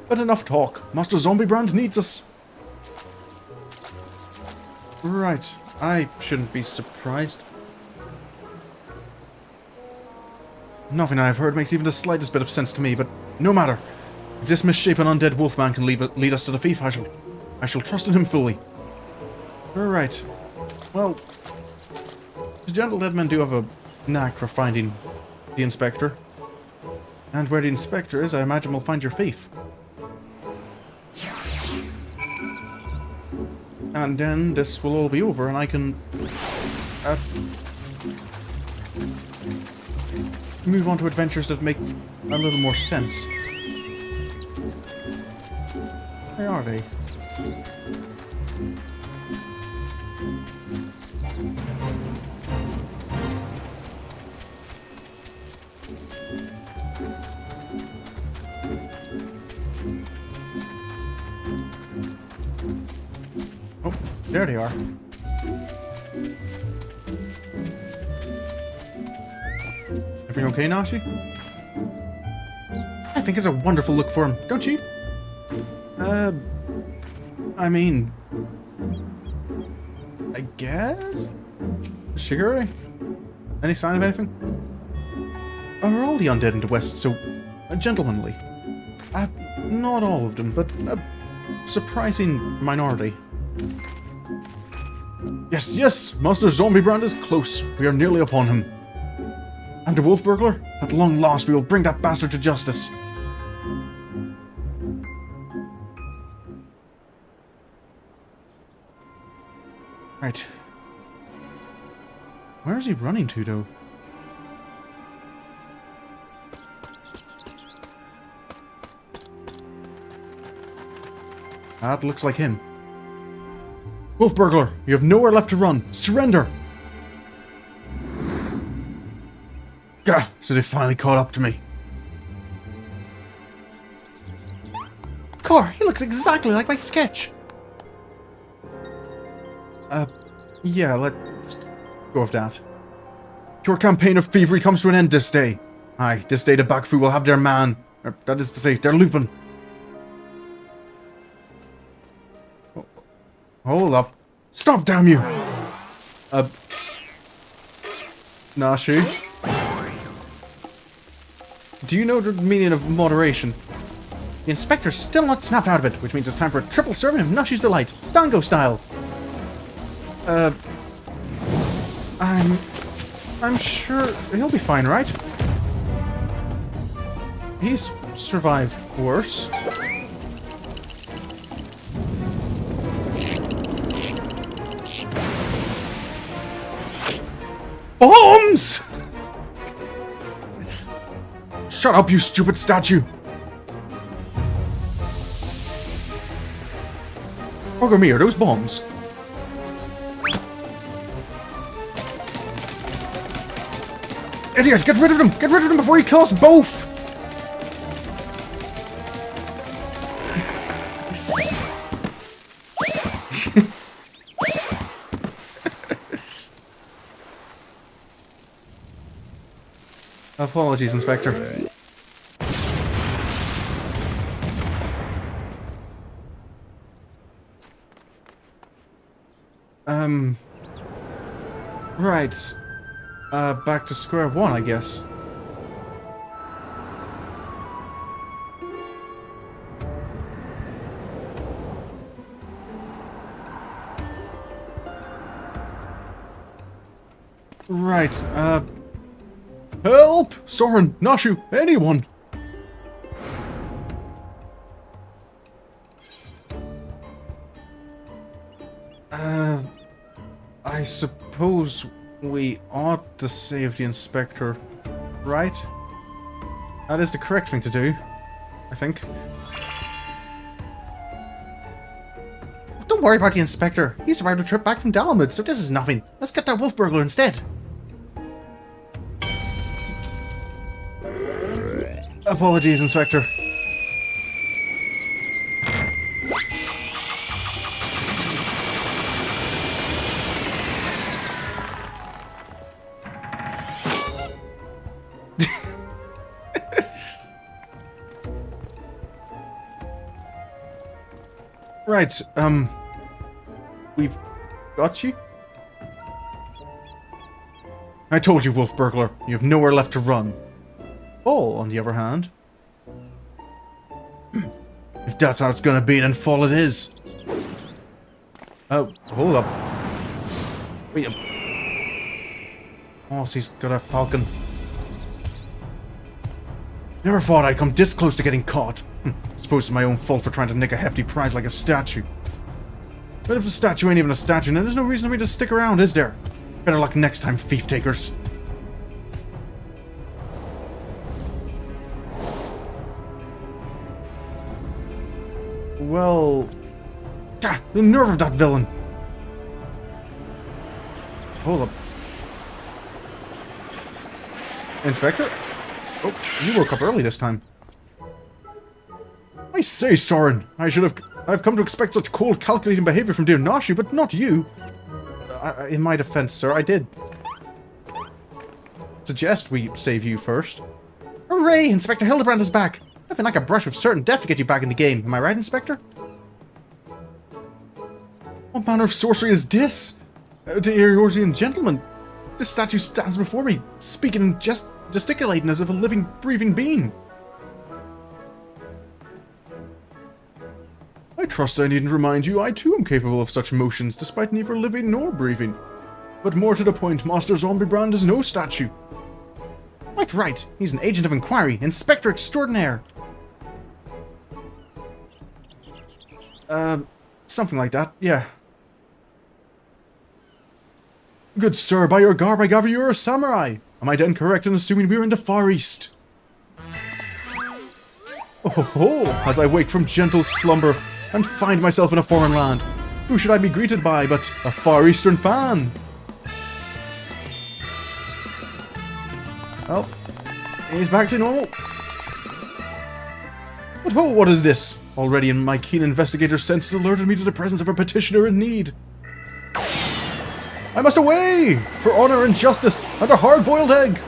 But enough talk. Master Hildibrand needs us. Right. I shouldn't be surprised. Nothing I have heard makes even the slightest bit of sense to me, but no matter. If this misshapen undead wolfman can lead us to the thief, I shall trust in him fully. Right. Well, the gentle dead men do have a knack for finding the inspector. And where the inspector is, I imagine we'll find your thief. And then this will all be over and I can move on to adventures that make a little more sense. Where are they? Oh, there they are. Everything okay, Nashi? I think it's a wonderful look for him, don't you? I mean... I guess? Shigure? Any sign of anything? Are all the undead in the West so gentlemanly? Not all of them, but a surprising minority. Yes, yes! Master Hildibrand is close. We are nearly upon him. And the wolf burglar? At long last we will bring that bastard to justice. Right. Where is he running to, though? That looks like him. Wolf burglar, you have nowhere left to run. Surrender! Gah! So they finally caught up to me. Cor, he looks exactly like my sketch. Yeah, let's go with that. Your campaign of thievery comes to an end this day. Aye, this day the Bakfu will have their man. That is to say, their Lupin. Hold up. Stop, damn you! Nashi? Do you know the meaning of moderation? The inspector's still not snapped out of it, which means it's time for a triple serving of Nashi's Delight, Dango style. I'm sure he'll be fine, right? He's survived worse. Bombs! Shut up, you stupid statue! Bugger me, are those bombs? Idiots, get rid of them! Get rid of them before you kill us both! Apologies, Inspector. Right. Back to square one, I guess. Right, help! Sorin, Nashu, anyone! I suppose we ought to save the inspector Right? That is the correct thing to do, I think. Don't worry about the Inspector. He survived a trip back from Dalamud, so this is nothing. Let's get that wolf burglar instead. Apologies, Inspector. Right, we've got you? I told you, wolf burglar, you have nowhere left to run. Fall, on the other hand. If that's how it's gonna be, then fall it is. Oh, hold up. Wait. Oh, he's got a falcon. Never thought I'd come this close to getting caught. Suppose it's my own fault for trying to nick a hefty prize like a statue. But if the statue ain't even a statue, then there's no reason for me to stick around, is there? Better luck next time, thief takers. Well... Ah, the nerve of that villain! Hold up. Inspector? Oh, you woke up early this time. I say, Sorin, I've come to expect such cold, calculating behavior from dear Nashi, but not you. In my defense, sir, I did suggest we save you first. Hooray! Inspector Hildibrand is back! Nothing like a brush with certain death to get you back in the game. Am I right, Inspector? What manner of sorcery is this? Dear Eorzean gentleman, this statue stands before me, speaking and gesticulating as if a living, breathing being. I trust I needn't remind you, I too am capable of such motions, despite neither living nor breathing. But more to the point, Master Hildibrand is no statue. Quite right, he's an agent of inquiry, Inspector Extraordinaire. Something like that, yeah. Good sir, by your garb I gather you are a samurai. Am I then correct in assuming we are in the Far East? Oh ho ho, as I wake from gentle slumber and find myself in a foreign land, who should I be greeted by but a Far Eastern fan? Well, he's back to normal. But ho, what is this? Already in my keen investigator senses alerted me to the presence of a petitioner in need. I must away! For honor and justice and a hard-boiled egg!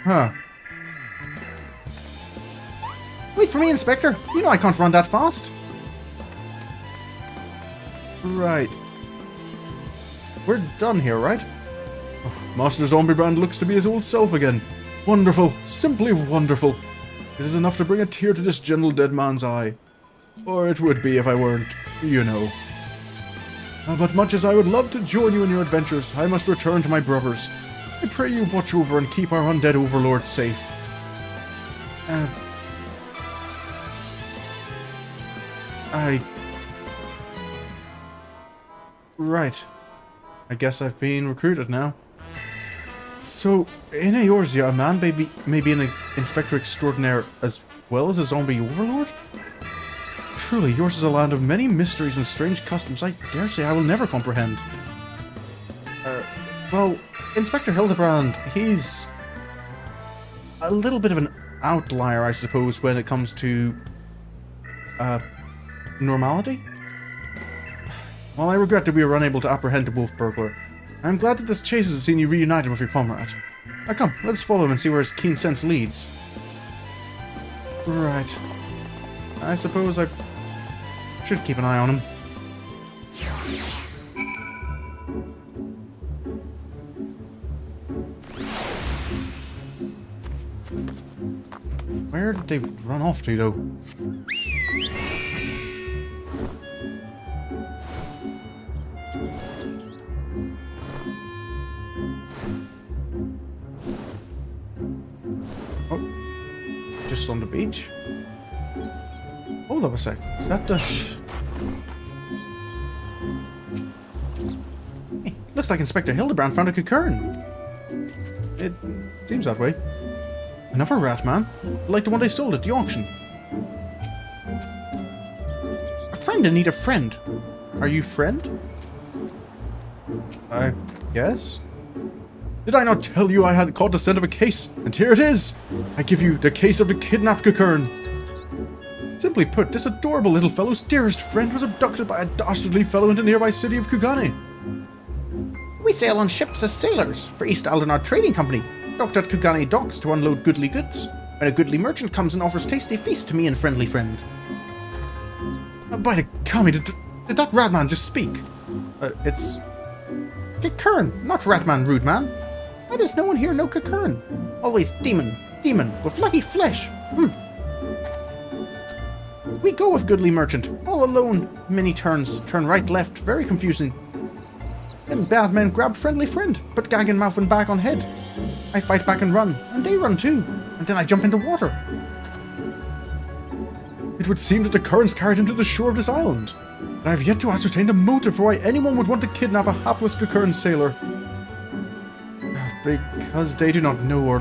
Huh. Wait for me, Inspector. You know I can't run that fast. Right. We're done here, right? Oh, Master Hildibrand looks to be his old self again. Wonderful. Simply wonderful. It is enough to bring a tear to this gentle dead man's eye. Or it would be if I weren't, you know. But much as I would love to join you in your adventures, I must return to my brothers. I pray you watch over and keep our undead overlord safe. Right. I guess I've been recruited now. So, in Eorzea, a man may be an Inspector Extraordinaire as well as a zombie overlord? Truly, yours is a land of many mysteries and strange customs I dare say I will never comprehend. Well, Inspector Hildibrand, he's a little bit of an outlier, I suppose, when it comes to, normality? While I regret that we were unable to apprehend the wolf burglar, I am glad that this chase has seen you reunited with your comrade. Now come, let's follow him and see where his keen sense leads. Right. I suppose I should keep an eye on him. Where did they run off to, though? Oh, just on the beach? Hold up a sec. Is that the... Hey, Looks like Inspector Hildibrand found a Kugane. It seems that way. Another rat, man. Like the one they sold at the auction. A friend in need of friend. Are you friend? I guess? Did I not tell you I had caught the scent of a case? And here it is! I give you the case of the kidnapped Kugane. Simply put, this adorable little fellow's dearest friend was abducted by a dastardly fellow in the nearby city of Kugane. We sail on ships as sailors for East Aldenard Trading Company, docked at Kugane docks to unload goodly goods, when a goodly merchant comes and offers tasty feast to me and friendly friend. By the kami, did that ratman just speak? It's... Kugane, not ratman, rude man. Why does no one here know Kugane? Always demon, with lucky flesh. We go with goodly merchant, all alone. Many turns, turn right, left, very confusing. Then bad men grab friendly friend, put gag in mouth and bag on head. I fight back and run, and they run too, and then I jump into water. It would seem that the currents carried him to the shore of this island, and I have yet to ascertain the motive for why anyone would want to kidnap a hapless Kugane sailor. Because they do not know or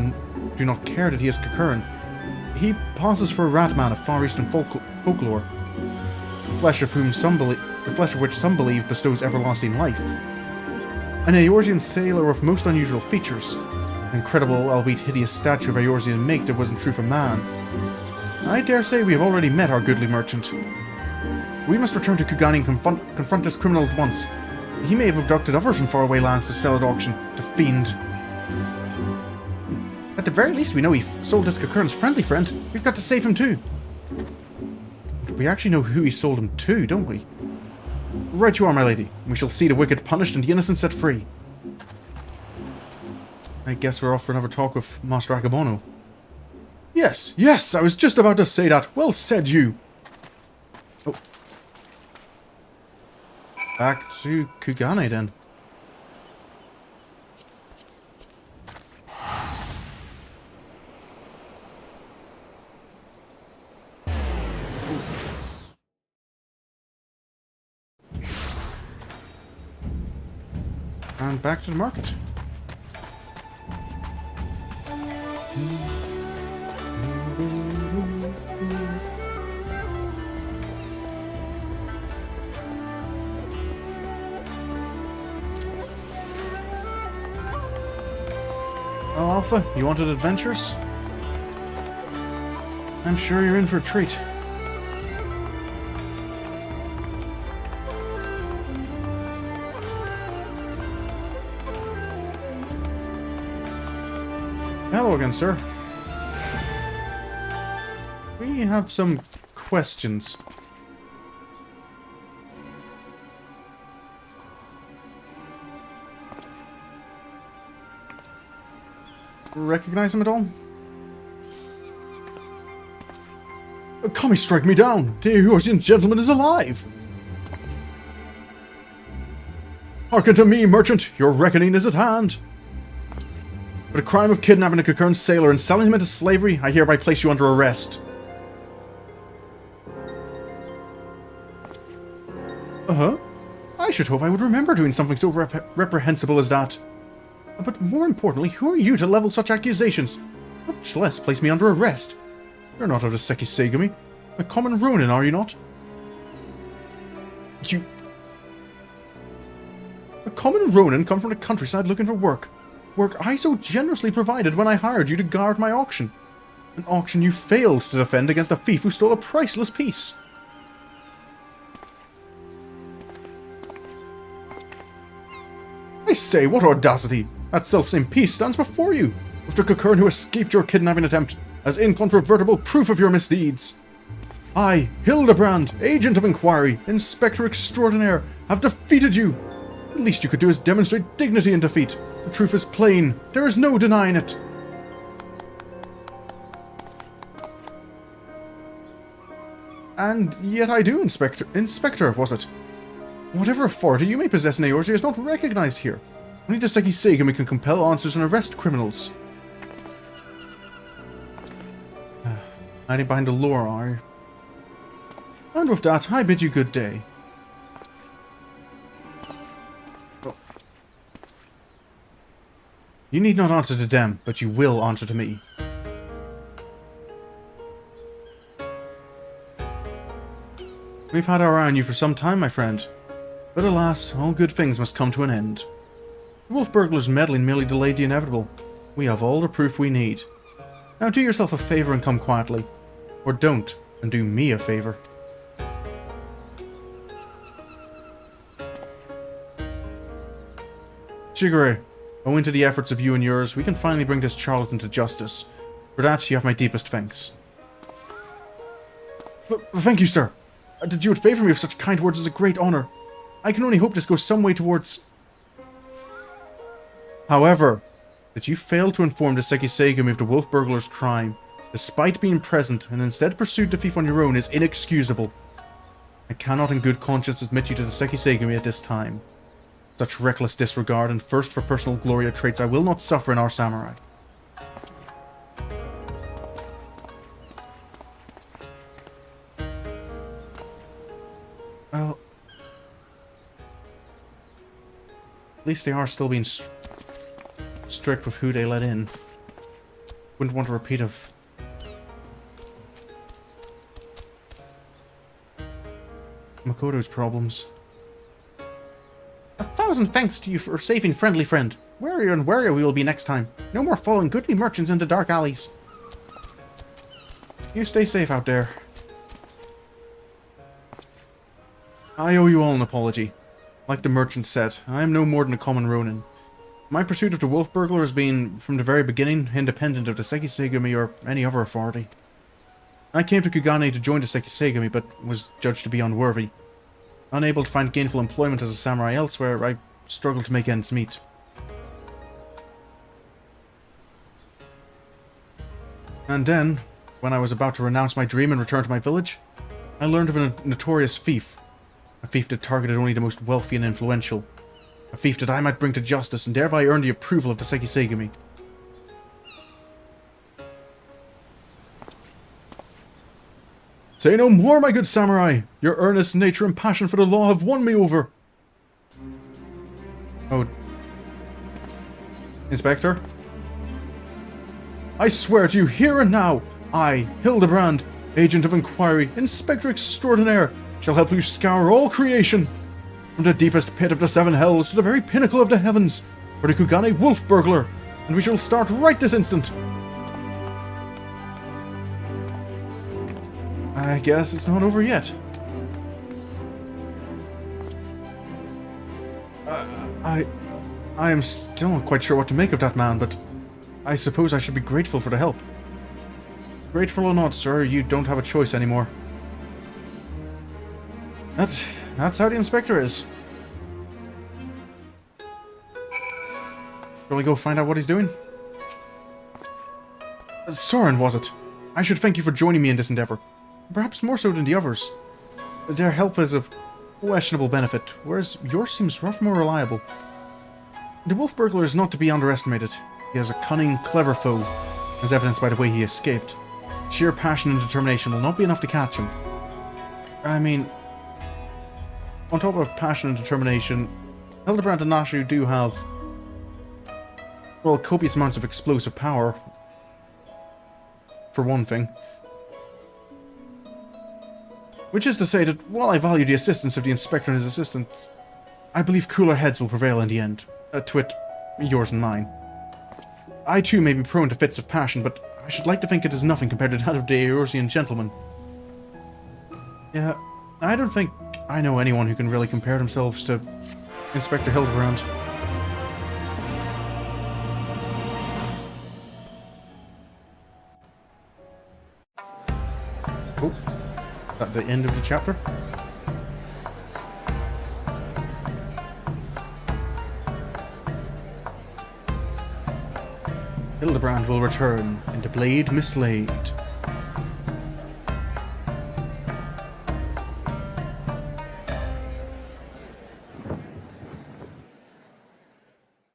do not care that he is Kugane. He passes for a ratman of Far Eastern folklore, the flesh of which some believe bestows everlasting life. An Eorzean sailor of most unusual features, an incredible, albeit hideous statue of Eorzean make that wasn't true for man. I dare say we have already met our goodly merchant. We must return to Kugane and confront this criminal at once. He may have abducted others from faraway lands to sell at auction. The fiend. At the very least, we know he sold this Kugane's friendly friend. We've got to save him too. We actually know who he sold him to, don't we? Right you are, my lady. We shall see the wicked punished and the innocent set free. I guess we're off for another talk with Master Akabono. Yes, I was just about to say that. Well said, you. Oh. Back to Kugane, then. And back to the market. Well, Alpha, you wanted adventures? I'm sure you're in for a treat. Hello again, sir. We have some questions. Recognize him at all? Kami, strike me down! The Eorzean gentleman is alive! Hearken to me, merchant! Your reckoning is at hand! For the crime of kidnapping a Kugane sailor and selling him into slavery, I hereby place you under arrest. I should hope I would remember doing something so reprehensible as that. But more importantly, who are you to level such accusations? Much less place me under arrest. You're not of the Sekisegami. A common Ronin, are you not? A common Ronin come from the countryside looking for work. Work I so generously provided when I hired you to guard my auction. An auction you failed to defend against a thief who stole a priceless piece. I say, what audacity! That selfsame piece stands before you, with the Kugane who escaped your kidnapping attempt, as incontrovertible proof of your misdeeds. I, Hildibrand, Agent of Inquiry, Inspector Extraordinaire, have defeated you. The least you could do is demonstrate dignity in defeat. The truth is plain. There is no denying it. And yet I do, Inspector, was it? Whatever authority you may possess in Eorzea is not recognized here. Only the Sekisegami can compel answers and arrest criminals. Hiding behind the lore, are you? And with that, I bid you good day. Oh. You need not answer to them, but you will answer to me. We've had our eye on you for some time, my friend. But alas, all good things must come to an end. The wolf burglar's meddling merely delayed the inevitable. We have all the proof we need. Now do yourself a favor and come quietly. Or don't, and do me a favor. Kugane, owing to the efforts of you and yours, we can finally bring this charlatan to justice. For that, you have my deepest thanks. Thank you, sir. To do it favor me with such kind words is a great honor. I can only hope this goes some way towards... However, that you failed to inform the Sekisegami of the wolf burglar's crime, despite being present, and instead pursued the thief on your own, is inexcusable. I cannot in good conscience admit you to the Sekisegami at this time. Such reckless disregard and thirst for personal glory are traits I will not suffer in our samurai. Well, at least they are still being strict with who they let in. Wouldn't want a repeat of... Makoto's problems. 1,000 thanks to you for saving friendly friend. Warier and warier we will be next time. No more following goodly merchants into dark alleys. You stay safe out there. I owe you all an apology. Like the merchant said, I am no more than a common ronin. My pursuit of the wolf burglar has been, from the very beginning, independent of the Sekisegami or any other authority. I came to Kugane to join the Sekisegami, but was judged to be unworthy. Unable to find gainful employment as a samurai elsewhere, I struggled to make ends meet. And then, when I was about to renounce my dream and return to my village, I learned of a notorious thief. A thief that targeted only the most wealthy and influential. A thief that I might bring to justice and thereby earn the approval of the Sekisegami. Say no more, my good samurai! Your earnest nature and passion for the law have won me over! Oh. Inspector? I swear to you here and now, I, Hildibrand, Agent of Inquiry, Inspector Extraordinaire, shall help you scour all creation, from the deepest pit of the seven hells to the very pinnacle of the heavens, for the Kugane wolf burglar, and we shall start right this instant! I guess it's not over yet. I am still not quite sure what to make of that man, but I suppose I should be grateful for the help. Grateful or not, sir, you don't have a choice anymore. That's how the inspector is. Shall we go find out what he's doing? Sorin, was it? I should thank you for joining me in this endeavor. Perhaps more so than the others. Their help is of questionable benefit, whereas yours seems rough more reliable. The wolf burglar is not to be underestimated. He has a cunning, clever foe, as evidenced by the way he escaped. Sheer passion and determination will not be enough to catch him. I mean, on top of passion and determination, Hildibrand and Nashu do have, well, copious amounts of explosive power, for one thing. Which is to say that, while I value the assistance of the Inspector and his assistants, I believe cooler heads will prevail in the end. To wit, yours and mine. I too may be prone to fits of passion, but I should like to think it is nothing compared to that of the Eorzean gentleman. Yeah, I don't think I know anyone who can really compare themselves to Inspector Hildibrand. Oh. At the end of the chapter. Hildibrand will return into Blade Mislaid.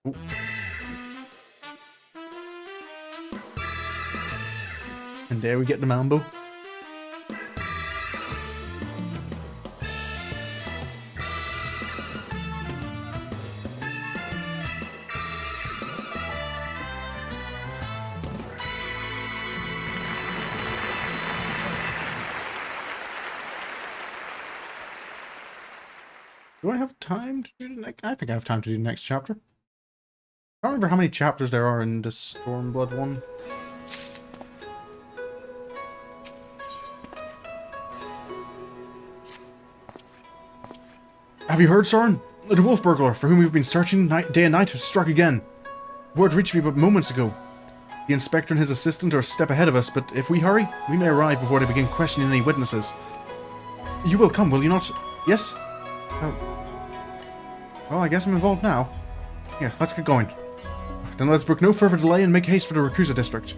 Ooh. And there we get the mambo. Do I have time to do the next? I think I have time to do the next chapter. I don't remember how many chapters there are in the Stormblood one. Have you heard, Sorin? The wolf burglar, for whom we've been searching day and night, has struck again. Word reached me but moments ago. The inspector and his assistant are a step ahead of us, but if we hurry, we may arrive before they begin questioning any witnesses. You will come, will you not? Yes? Well, I guess I'm involved now. Yeah, let's get going. Then let's brook no further delay and make haste for the Rakusa district.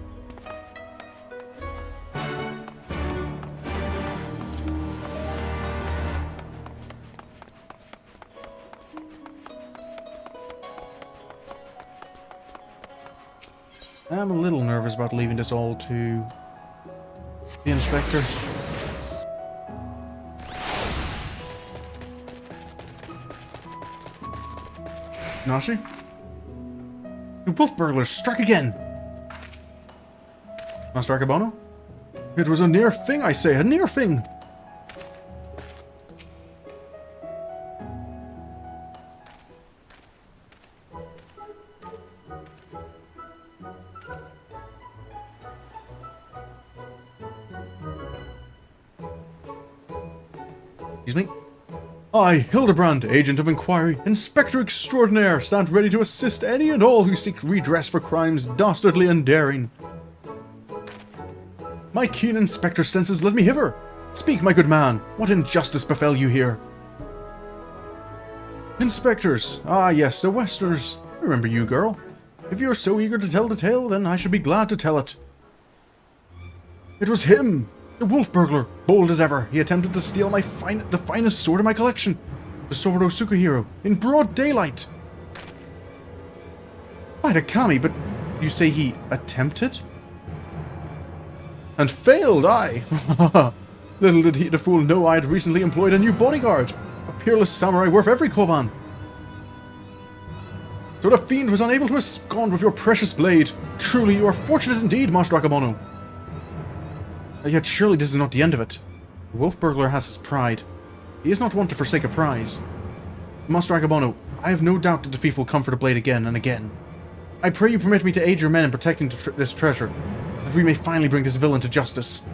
I'm a little nervous about leaving this all to the inspector. Nashi? The wolf burglars struck again! Master Akebono? It was a near thing, I say, a near thing! Excuse me? I, Hildibrand, Agent of Inquiry, Inspector Extraordinaire, stand ready to assist any and all who seek redress for crimes dastardly and daring. My keen inspector senses led me hither. Speak, my good man, what injustice befell you here? Inspectors, ah yes, the Westerners. Remember you, girl. If you are so eager to tell the tale, then I should be glad to tell it. It was him! The wolf burglar, bold as ever, he attempted to steal the finest sword in my collection, the sword of Sukahiro, in broad daylight. By the Kami, but you say he attempted? And failed, aye! Little did the fool know I had recently employed a new bodyguard, a peerless samurai worth every koban. So the fiend was unable to abscond with your precious blade. Truly, you are fortunate indeed, Master Akebono. Yet surely this is not the end of it. The wolf burglar has his pride. He is not one to forsake a prize. Master Akebono, I have no doubt that the thief will come for the blade again and again. I pray you permit me to aid your men in protecting this treasure, that we may finally bring this villain to justice.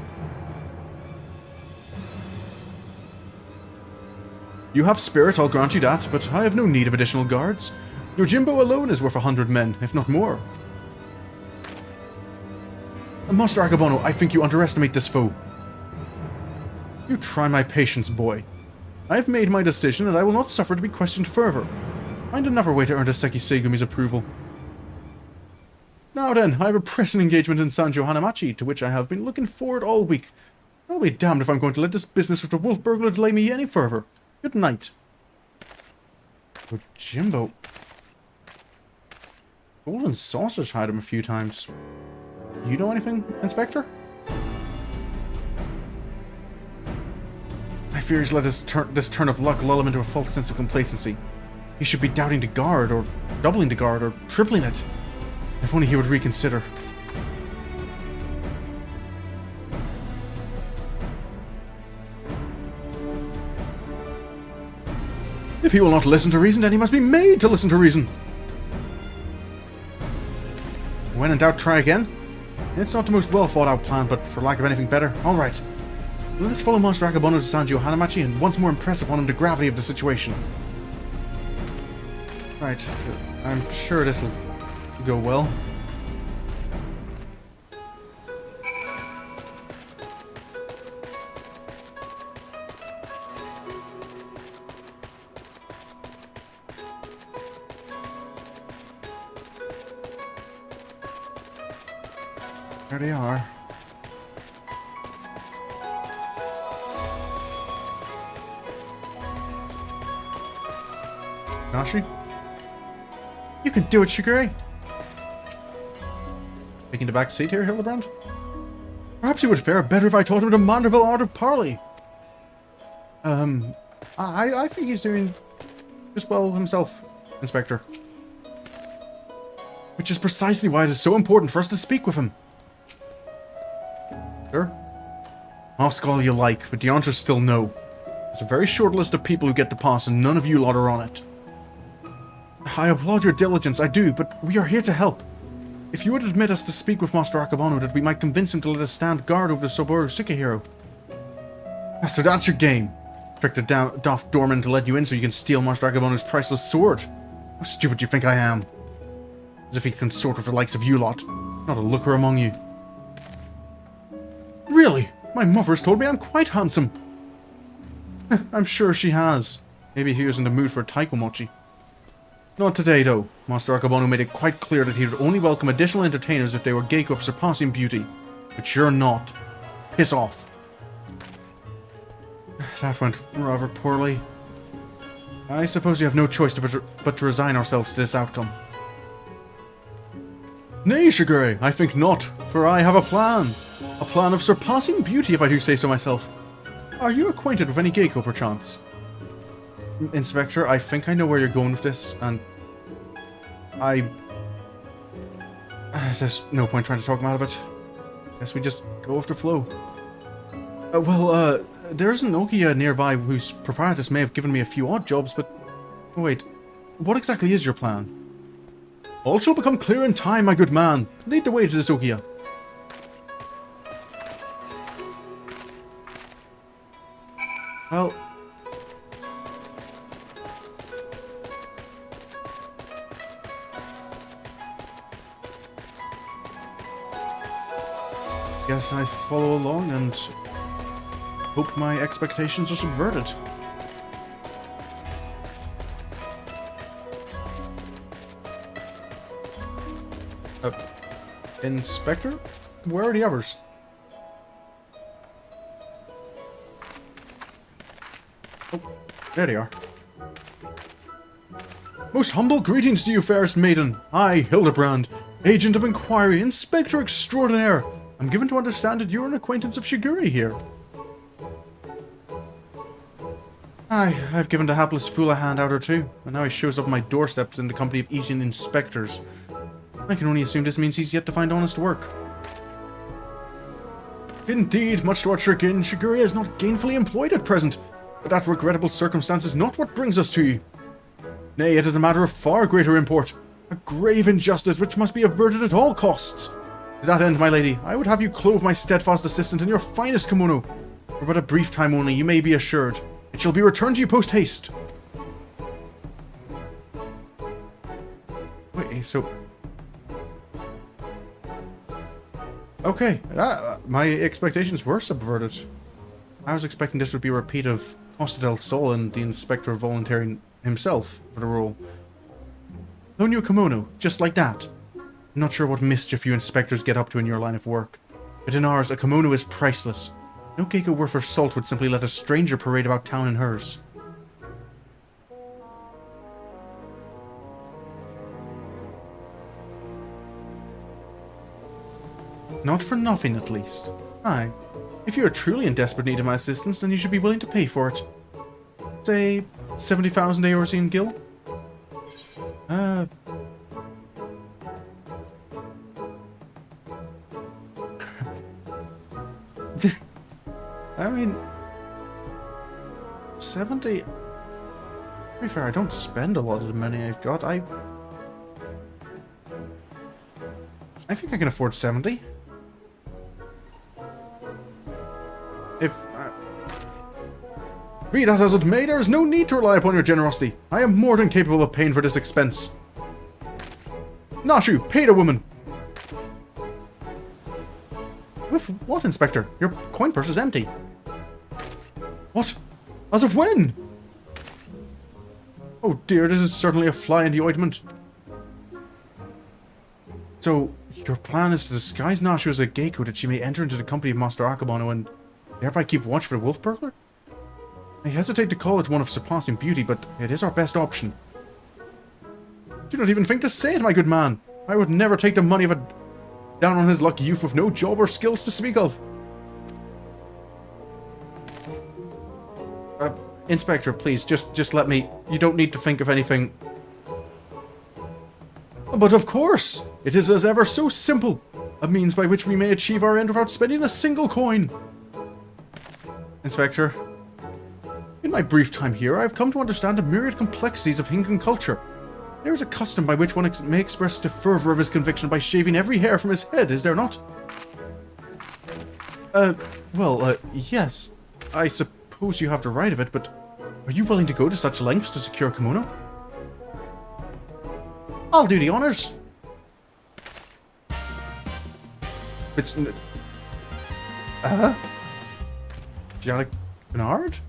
You have spirit, I'll grant you that, but I have no need of additional guards. Your Jimbo alone is worth 100 men, if not more. Master Akebono, I think you underestimate this foe. You try my patience, boy. I have made my decision, and I will not suffer to be questioned further. Find another way to earn Seki Segumi's approval. Now then, I have a pressing engagement in Sanjo Hanamachi, to which I have been looking forward all week. I'll be damned if I'm going to let this business with the wolf burglar delay me any further. Good night. Oh, Jimbo. Golden Saucer's had him a few times. You know anything, Inspector? I fear he's let this turn of luck lull him into a false sense of complacency. He should be doubting the guard, or doubling the guard, or tripling it. If only he would reconsider. If he will not listen to reason, then he must be made to listen to reason. When in doubt, try again. It's not the most well thought out plan, but for lack of anything better, alright. Let us follow Master Akebono to Sanjo Hanamachi and once more impress upon him the gravity of the situation. Right, I'm sure this'll go well. There they are. Nashi? You can do it, Shigure! Taking the back seat here, Hildibrand? Perhaps he would fare better if I taught him the Manderville art of parley. I think he's doing just well himself, Inspector. Which is precisely why it is so important for us to speak with him. Sure? Ask all you like, but the answer's still no. It's a very short list of people who get to pass, and none of you lot are on it. I applaud your diligence, I do, but we are here to help. If you would admit us to speak with Master Akabano, that we might convince him to let us stand guard over the Soboru Sukehiro. So that's your game. Tricked a daft doorman to let you in so you can steal Master Akabano's priceless sword. How stupid do you think I am? As if he can consort with the likes of you lot. Not a looker among you. Really? My mother has told me I'm quite handsome. I'm sure she has. Maybe he was in the mood for a taiko mochi. Not today, though. Master Akabano made it quite clear that he would only welcome additional entertainers if they were geiko of surpassing beauty. But you're not. Piss off. That went rather poorly. I suppose we have no choice but to resign ourselves to this outcome. Nay, Shigure, I think not, for I have a plan. A plan of surpassing beauty, if I do say so myself. Are you acquainted with any geiko, perchance? Inspector, I think I know where you're going with this, and there's no point trying to talk him out of it. Guess we just go with the flow. There's an Okiya nearby whose proprietress may have given me a few odd jobs, but... Wait, what exactly is your plan? All shall become clear in time, my good man. Lead the way to this Okiya. Well... guess I follow along and hope my expectations are subverted. Inspector? Where are the others? Oh, there they are. Most humble greetings to you, fairest maiden. I, Hildibrand, agent of inquiry, inspector extraordinaire. I'm given to understand that you're an acquaintance of Shigure here. I've given the hapless fool a handout or two, and now he shows up on my doorsteps in the company of Asian inspectors. I can only assume this means he's yet to find honest work. Indeed, much to our chagrin, Shigure is not gainfully employed at present, but that regrettable circumstance is not what brings us to you. Nay, it is a matter of far greater import, a grave injustice which must be averted at all costs. To that end, my lady, I would have you clothe my steadfast assistant in your finest kimono. For but a brief time only, you may be assured. It shall be returned to you post-haste. Wait, so... Okay, my expectations were subverted. I was expecting this would be a repeat of Costa del Sol and the inspector volunteering himself for the role. No new kimono, just like that. I'm not sure what mischief you inspectors get up to in your line of work, but in ours, a kimono is priceless. No geiko worth her salt would simply let a stranger parade about town in hers. Not for nothing, at least. Aye. If you are truly in desperate need of my assistance, then you should be willing to pay for it. Say, 70,000 Eorzean gil? I mean... 70... To be fair, I don't spend a lot of the money I've got. I think I can afford 70. If... Be that as it may, there is no need to rely upon your generosity. I am more than capable of paying for this expense. Nashu, pay the woman! With what, Inspector? Your coin purse is empty. What? As of when? Oh dear, this is certainly a fly in the ointment. So, your plan is to disguise Nashu as a geiko that she may enter into the company of Master Akabano and thereby keep watch for the wolf burglar? I hesitate to call it one of surpassing beauty, but it is our best option. Do not even think to say it, my good man. I would never take the money of a down-on-his-luck youth with no job or skills to speak of. Inspector, please, just let me... You don't need to think of anything... But of course! It is as ever so simple! A means by which we may achieve our end without spending a single coin! Inspector... In my brief time here, I have come to understand the myriad complexities of Hinkan culture. There is a custom by which one may express the fervor of his conviction by shaving every hair from his head, is there not? Yes. I suppose you have the right of it, but are you willing to go to such lengths to secure a kimono? I'll do the honors. It's... Gianna Bernard?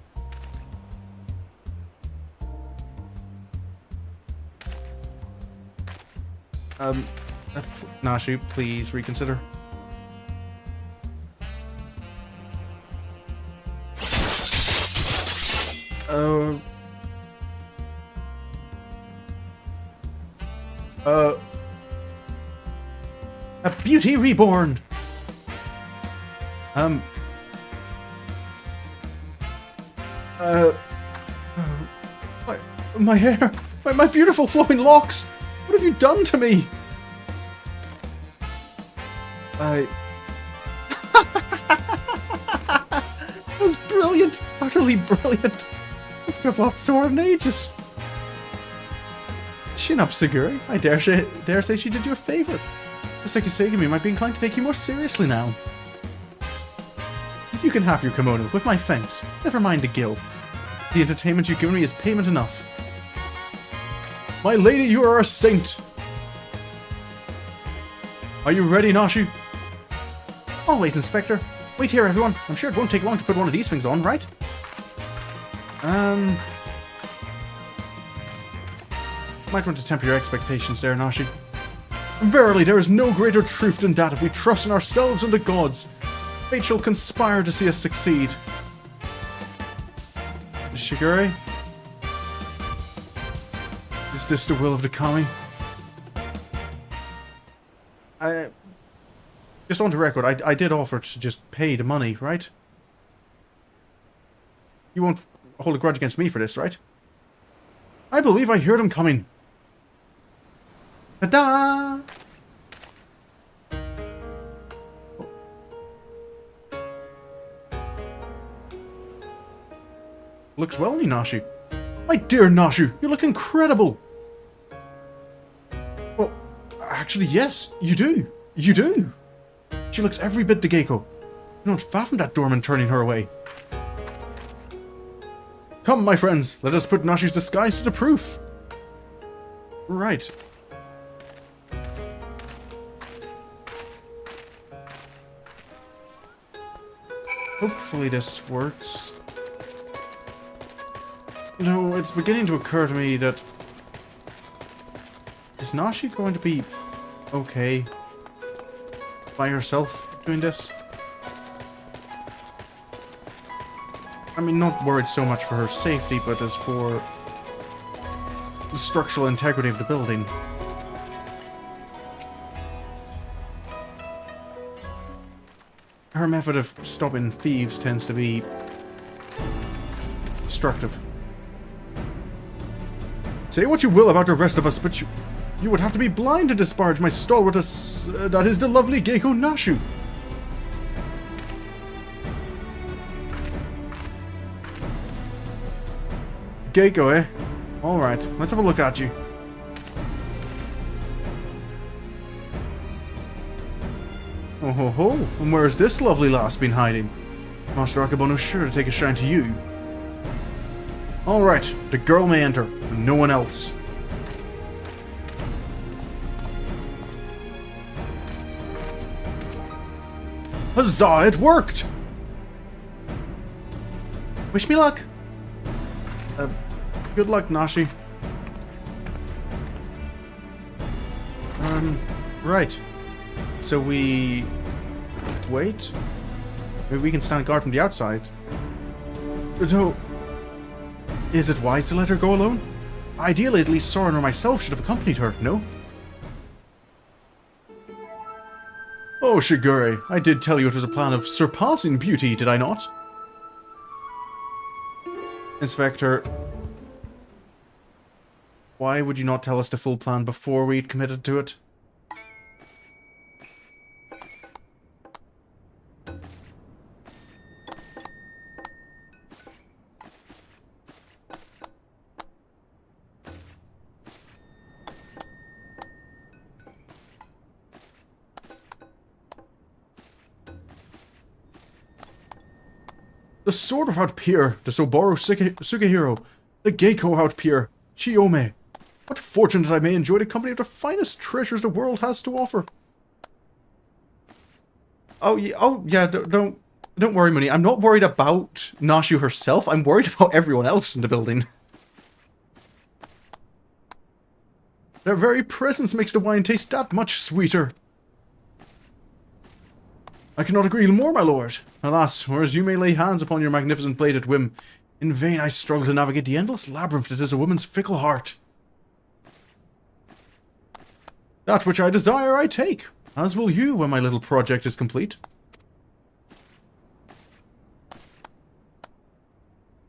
Nashu, please reconsider. A beauty reborn! My hair! My beautiful flowing locks! What have you done to me? That was brilliant! Utterly brilliant! I've loved Sorin in ages. Chin up, Siguri. I dare say she did you a favor. The Sekisegami might be inclined to take you more seriously now. You can have your kimono, with my thanks. Never mind the gil. The entertainment you've given me is payment enough. My lady, you are a saint! Are you ready, Nashu? Always, Inspector. Wait here, everyone. I'm sure it won't take long to put one of these things on, right? Might want to temper your expectations there, Nashi. Verily, there is no greater truth than that if we trust in ourselves and the gods. Fate shall conspire to see us succeed. Shigure? Is this the will of the kami? Just on the record, I did offer to just pay the money, right? You won't hold a grudge against me for this, right? I believe I hear them coming. Ta-da! Looks well on you, Nashu. My dear Nashu, you look incredible! Well, actually, yes, you do. You do. She looks every bit the Geiko. You don't fathom that doorman turning her away. Come, my friends, let us put Nashu's disguise to the proof. Right. Hopefully this works. You know, it's beginning to occur to me that... Is Nashi going to be okay by herself doing this? I mean, not worried so much for her safety, but as for the structural integrity of the building. Her method of stopping thieves tends to be destructive. Say what you will about the rest of us, but you would have to be blind to disparage my stalwart that is the lovely Geiko Nashu. Geiko, eh? Alright, let's have a look at you. Oh ho ho, and where has this lovely lass been hiding? Master Akabono's sure to take a shine to you. Alright, the girl may enter, and no one else. Huzzah, it worked! Wish me luck! Good luck, Nashi. Right. So we... wait? Maybe we can stand guard from the outside. So... is it wise to let her go alone? Ideally, at least Sorin or myself should have accompanied her, no? Oh, Shigure, I did tell you it was a plan of surpassing beauty, did I not? Inspector... why would you not tell us the full plan before we'd committed to it? The sword without peer, the Soboro Sugehiro, the Geiko without peer, Chiyome. What fortune that I may enjoy the company of the finest treasures the world has to offer. Oh yeah, don't worry, Mooney. I'm not worried about Nashu herself. I'm worried about everyone else in the building. Their very presence makes the wine taste that much sweeter. I cannot agree more, my lord. Alas, whereas you may lay hands upon your magnificent blade at whim, in vain I struggle to navigate the endless labyrinth that is a woman's fickle heart. That which I desire I take, as will you when my little project is complete.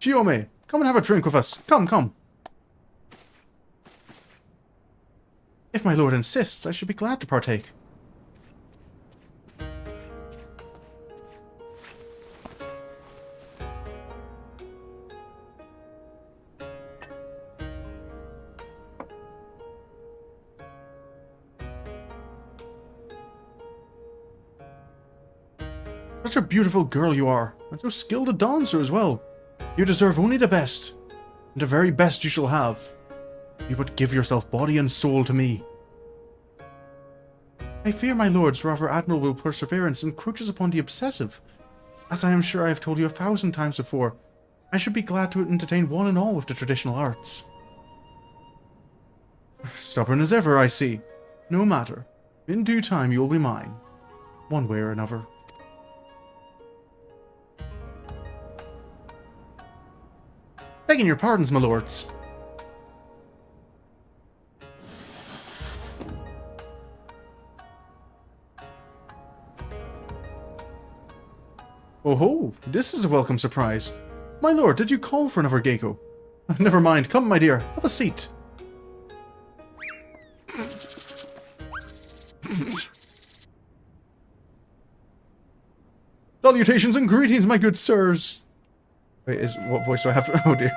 Chiyome, come and have a drink with us. Come, come. If my lord insists, I should be glad to partake. Such a beautiful girl you are, and so skilled a dancer as well. You deserve only the best, and the very best you shall have. You but give yourself body and soul to me. I fear my lord's rather admirable perseverance encroaches upon the obsessive. As I am sure I have told you 1,000 times before, I should be glad to entertain one and all with the traditional arts. Stubborn as ever, I see. No matter. In due time you will be mine. One way or another. Begging your pardons, my lords. Oh ho, this is a welcome surprise. My lord, did you call for another Geiko? Never mind, come my dear, have a seat. Salutations and greetings, my good sirs. Wait, what voice do I have to... Oh dear.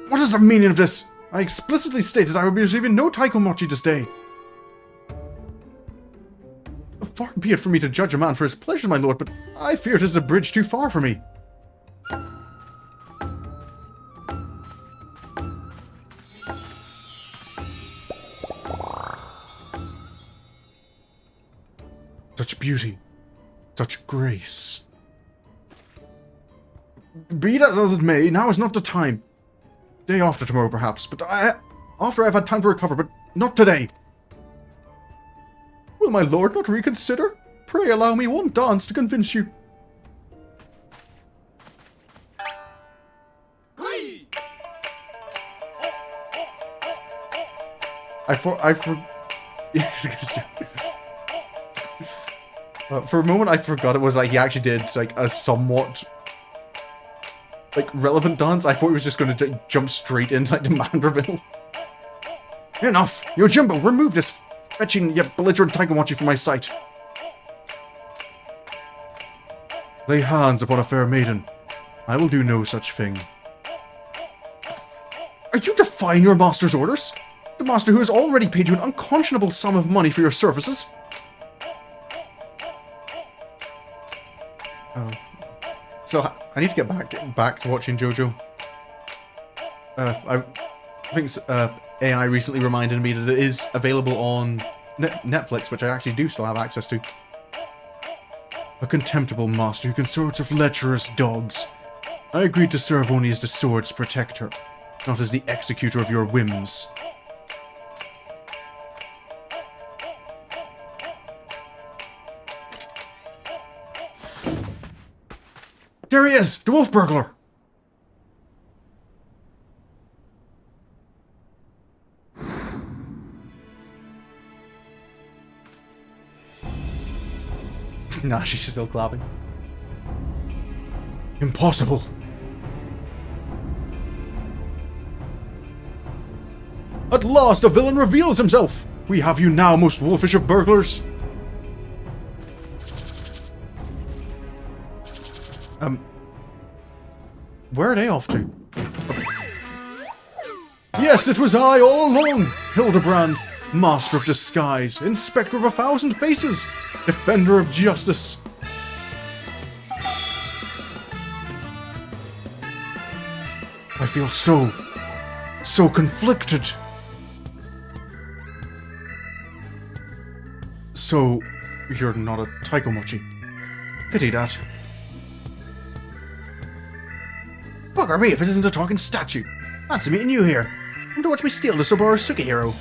What is the meaning of this? I explicitly stated I would be receiving no taikomochi this day. Far be it from me to judge a man for his pleasures, my lord, but I fear it is a bridge too far for me. Such beauty, such grace. Be that as it may, now is not the time. Day after tomorrow, perhaps, but after I've had time to recover, but not today. Will my lord not reconsider? Pray allow me one dance to convince you. For a moment I forgot it was like he actually did like a somewhat relevant dance. I thought he was just going to jump straight into like the Manderville. Enough! Yojimbo, remove this fetching yet belligerent taikomochi from my sight. Lay hands upon a fair maiden. I will do no such thing. Are you defying your master's orders? The master who has already paid you an unconscionable sum of money for your services? Oh. So, I need to get back to watching JoJo. I think AI recently reminded me that it is available on Netflix, which I actually do still have access to. A contemptible master who consorts with lecherous dogs. I agreed to serve only as the sword's protector, not as the executor of your whims. There he is! The wolf burglar! Nah, she's still clapping. Impossible! At last, the villain reveals himself! We have you now, most wolfish of burglars! Where are they off to? Yes, it was I all along! Hildibrand, master of disguise, inspector of 1,000 faces, defender of justice. I feel so conflicted. So, you're not a Taikomochi. Pity that. Bugger me if it isn't a talking statue. Fancy meeting you here. Wonder watch me steal the Subaru Sukihiro.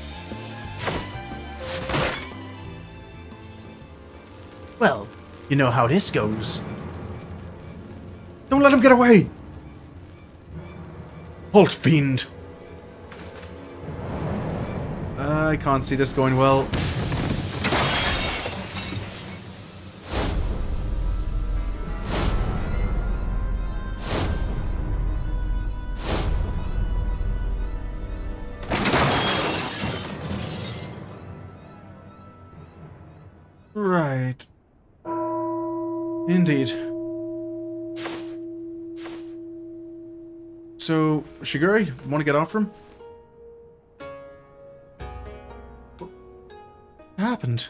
Well, you know how this goes. Don't let him get away! Halt, fiend! I can't see this going well. Right. Indeed. So, Shigure, want to get off from? What happened?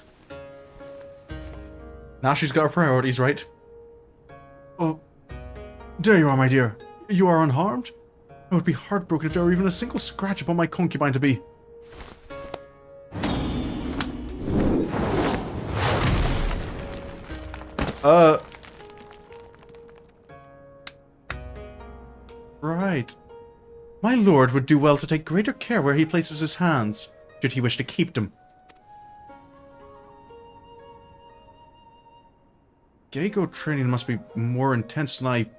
Now she's got her priorities right. Oh, there you are, my dear. You are unharmed? I would be heartbroken if there were even a single scratch upon my concubine to be. Right. My lord would do well to take greater care where he places his hands, should he wish to keep them. Geiko training must be more intense than I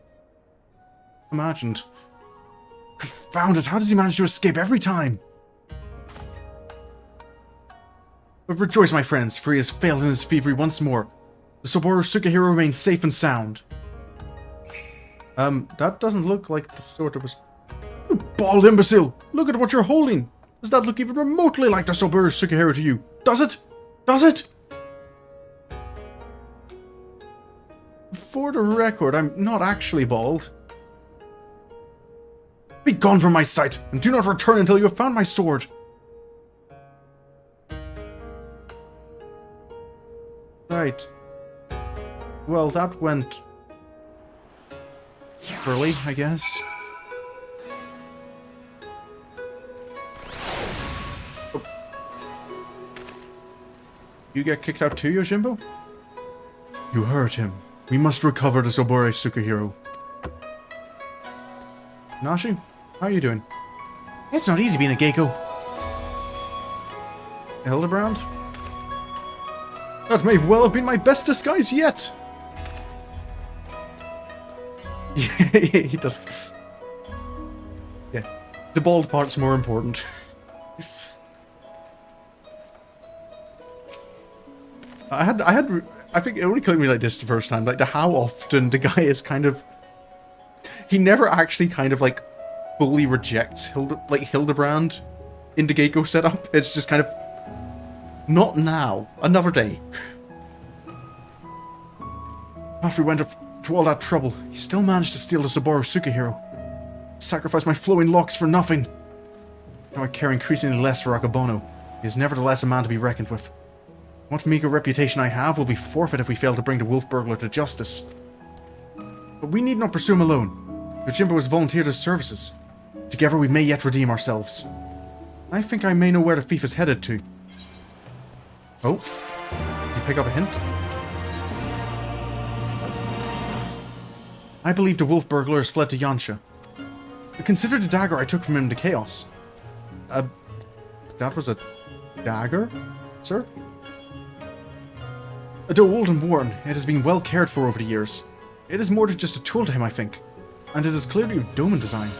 imagined. Confound it, how does he manage to escape every time? But rejoice, my friends, for he has failed in his thievery once more. The Subaru Sukihiro remains safe and sound. That doesn't look like the sort of... You bald imbecile! Look at what you're holding! Does that look even remotely like the Subaru Sukihiro to you? Does it? Does it? For the record, I'm not actually bald. Be gone from my sight, and do not return until you have found my sword. Right. Well, that went... early, I guess. Oh. You get kicked out too, Yojimbo? You hurt him. We must recover the Subaru Sukihiro. Nashi, how are you doing? It's not easy being a Geiko. Hildibrand? That may well have been my best disguise yet! Yeah, he does. Yeah, the bald part's more important. I think it only clicked me like this the first time, like how often the guy is kind of... He never actually kind of like fully rejects Hildibrand in the Geiko setup. It's just kind of, not now, another day. After we went through all that trouble, he still managed to steal the Subaru Sukihiro. Sacrificed my flowing locks for nothing. Now I care increasingly less for Akabono. He is nevertheless a man to be reckoned with. What meager reputation I have will be forfeit if we fail to bring the wolf burglar to justice. But we need not pursue him alone. Yojimbo has volunteered his services. Together we may yet redeem ourselves. I think I may know where the thief is headed to. Oh, you pick up a hint? I believe the wolf burglar has fled to Yansha. Consider the dagger I took from him to Chaos. That was a dagger, sir? Though old and worn, it has been well cared for over the years. It is more than just a tool to him, I think. And it is clearly of Doman design.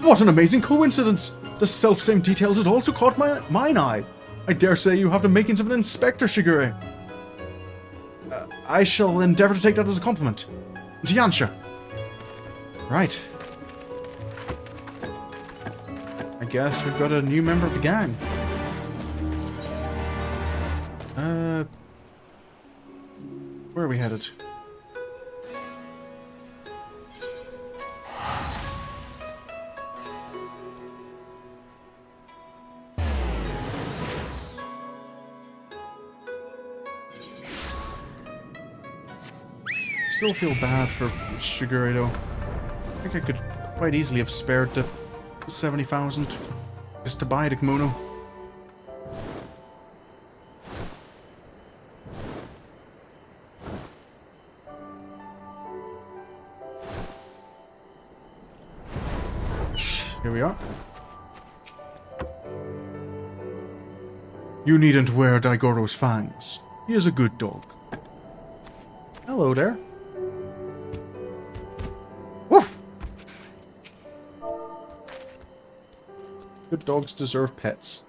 What an amazing coincidence! The self-same details had also caught mine eye. I dare say you have the makings of an inspector, Shigure. I shall endeavor to take that as a compliment. To Yansha. Right. I guess we've got a new member of the gang. Where are we headed? Still feel bad for Shigure though. I think I could quite easily have spared the 70,000 just to buy the kimono. Here we are. You needn't wear Daigoro's fangs. He is a good dog. Hello there. Woof! Good dogs deserve pets.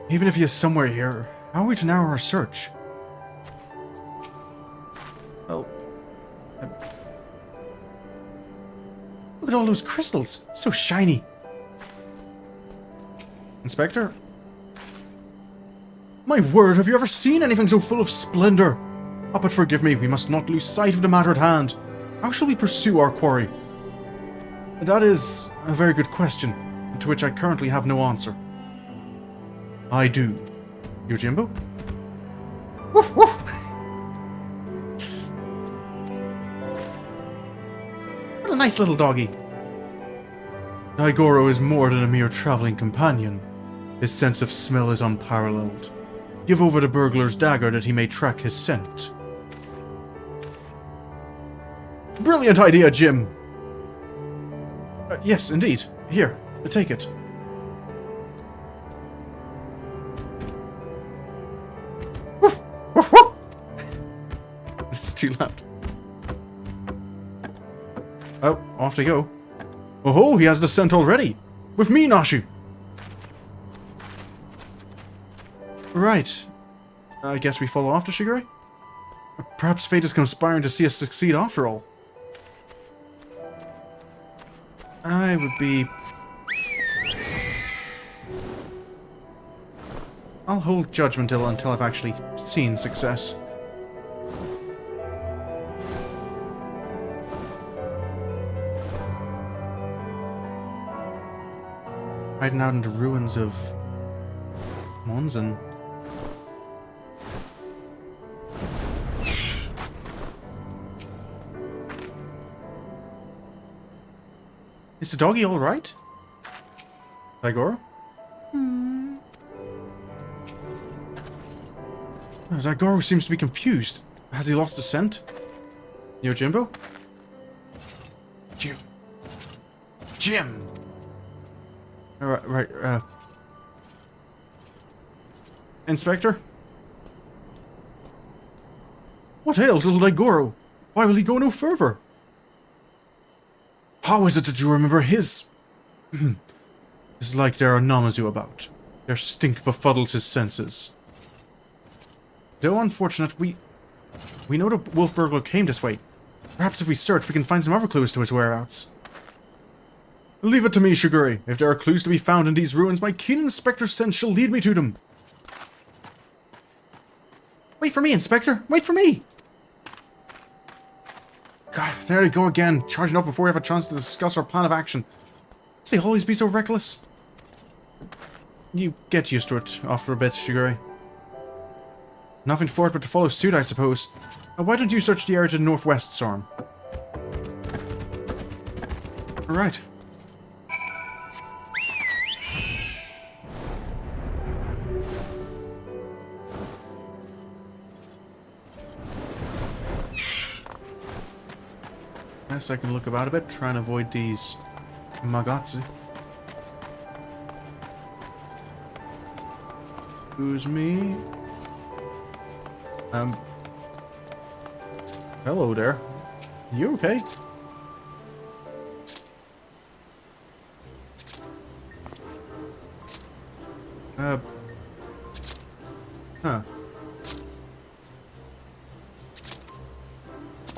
Even if he is somewhere here, how are we to narrow our search? Well... look at all those crystals! So shiny! Inspector? My word, have you ever seen anything so full of splendor? Oh, but forgive me, we must not lose sight of the matter at hand. How shall we pursue our quarry? That is a very good question, to which I currently have no answer. I do. Yojimbo? Woof woof! What a nice little doggy. Daigoro is more than a mere traveling companion. His sense of smell is unparalleled. Give over the burglar's dagger that he may track his scent. Brilliant idea, Jim! Yes, indeed. Here, take it. This is too loud. Oh, off they go. Oh, he has the scent already. With me, Nashu. Right. I guess we follow after Shigure? Perhaps fate is conspiring to see us succeed after all. I would be... I'll hold judgment until I've actually seen success. Hiding out in the ruins of Monzen. Is the doggy alright? Daigoro? Daigoro seems to be confused. Has he lost his scent? Yojimbo? Jim! Right, Inspector? What ails little Daigoro? Why will he go no further? How is it that you remember his... It's like there are Namazu about. Their stink befuddles his senses. Though unfortunate, we know the wolf burglar came this way. Perhaps if we search, we can find some other clues to his whereabouts. Leave it to me, Shigure. If there are clues to be found in these ruins, my keen inspector's sense shall lead me to them. Wait for me, Inspector! Wait for me! God, there they go again, charging up before we have a chance to discuss our plan of action. Must they always be so reckless? You get used to it after a bit, Shigure. Nothing for it but to follow suit, I suppose. Now, why don't you search the area to the northwest, Sorin? Alright. Yes, I can look about a bit, try and avoid these Magatsu. Who's me? Hello there. You okay? Huh.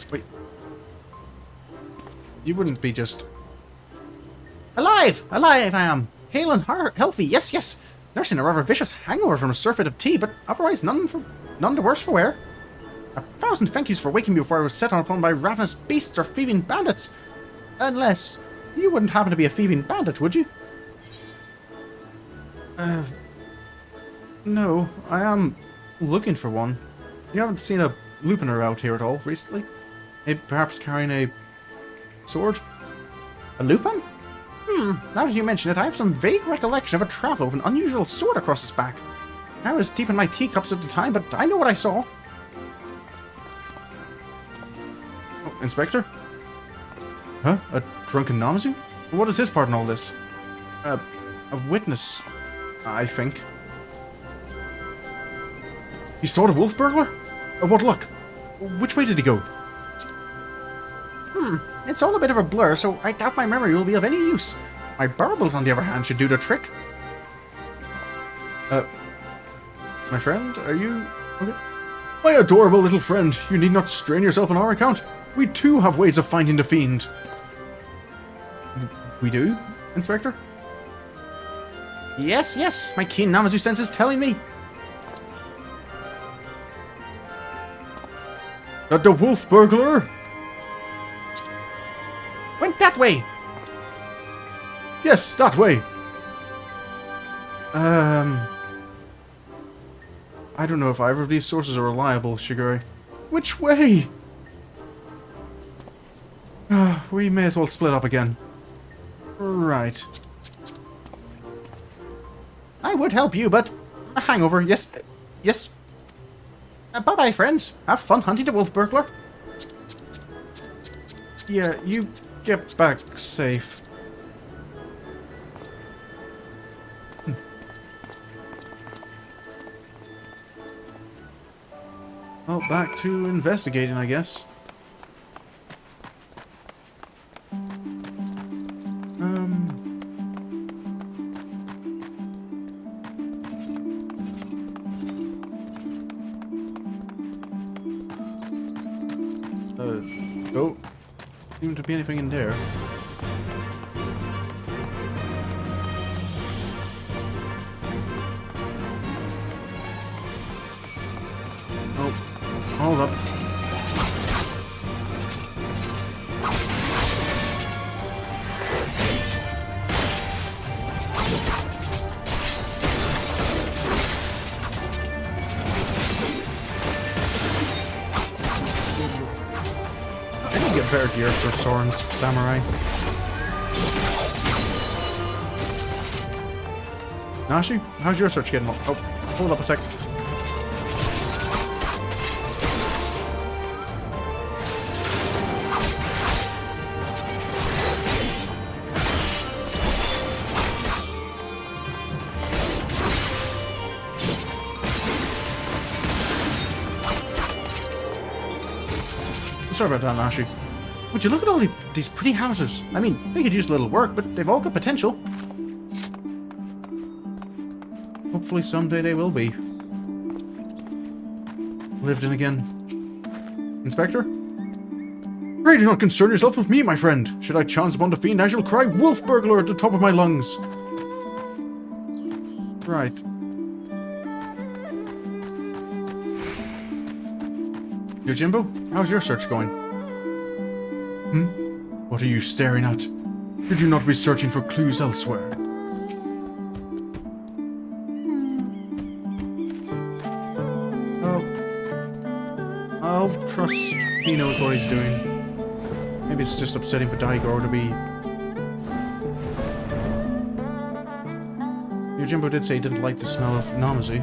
Wait. You wouldn't be just... Alive! Alive I am! Hale and healthy, yes, yes! Nursing a rather vicious hangover from a surfeit of tea, but otherwise none the worse for wear. 1,000 thank yous for waking me before I was set upon by ravenous beasts or thieving bandits. Unless, you wouldn't happen to be a thieving bandit, would you? No, I am looking for one. You haven't seen a Lupiner out here at all recently? Maybe perhaps carrying a sword? A Lupin? Now that you mention it, I have some vague recollection of a traveler with an unusual sword across his back. I was deep in my teacups at the time, but I know what I saw. Oh, Inspector? Huh? A drunken Namazu? What is his part in all this? A witness, I think. He saw the wolf burglar? What luck? Which way did he go? It's all a bit of a blur, so I doubt my memory will be of any use. My baubles, on the other hand, should do the trick. My friend, are you... okay? My adorable little friend, you need not strain yourself on our account. We too have ways of finding the fiend. We do, Inspector? Yes, my keen Namazu sense is telling me. That the wolf burglar went that way. Yes, that way. I don't know if either of these sources are reliable, Shigure. Which way? We may as well split up again. Right. I would help you, but a hangover. Yes. Bye-bye, friends. Have fun hunting the wolf burglar. Yeah, you get back safe. Well, back to investigating, I guess. Don't seem to be anything in there. Oh, hold up. Get better gear for Sorin's samurai. Nashi, how's your search getting? Oh, hold up a sec. Sorry about that, Nashi. Would you look at all these pretty houses? I mean, they could use a little work, but they've all got potential. Hopefully someday they will be lived in again. Inspector? Pray do not concern yourself with me, my friend. Should I chance upon the fiend, I shall cry wolf burglar at the top of my lungs. Right. Yojimbo, how's your search going? What are you staring at? Should you not be searching for clues elsewhere? Well, I'll trust he knows what he's doing. Maybe it's just upsetting for Daigoro to be... Yojimbo did say he didn't like the smell of Namazu.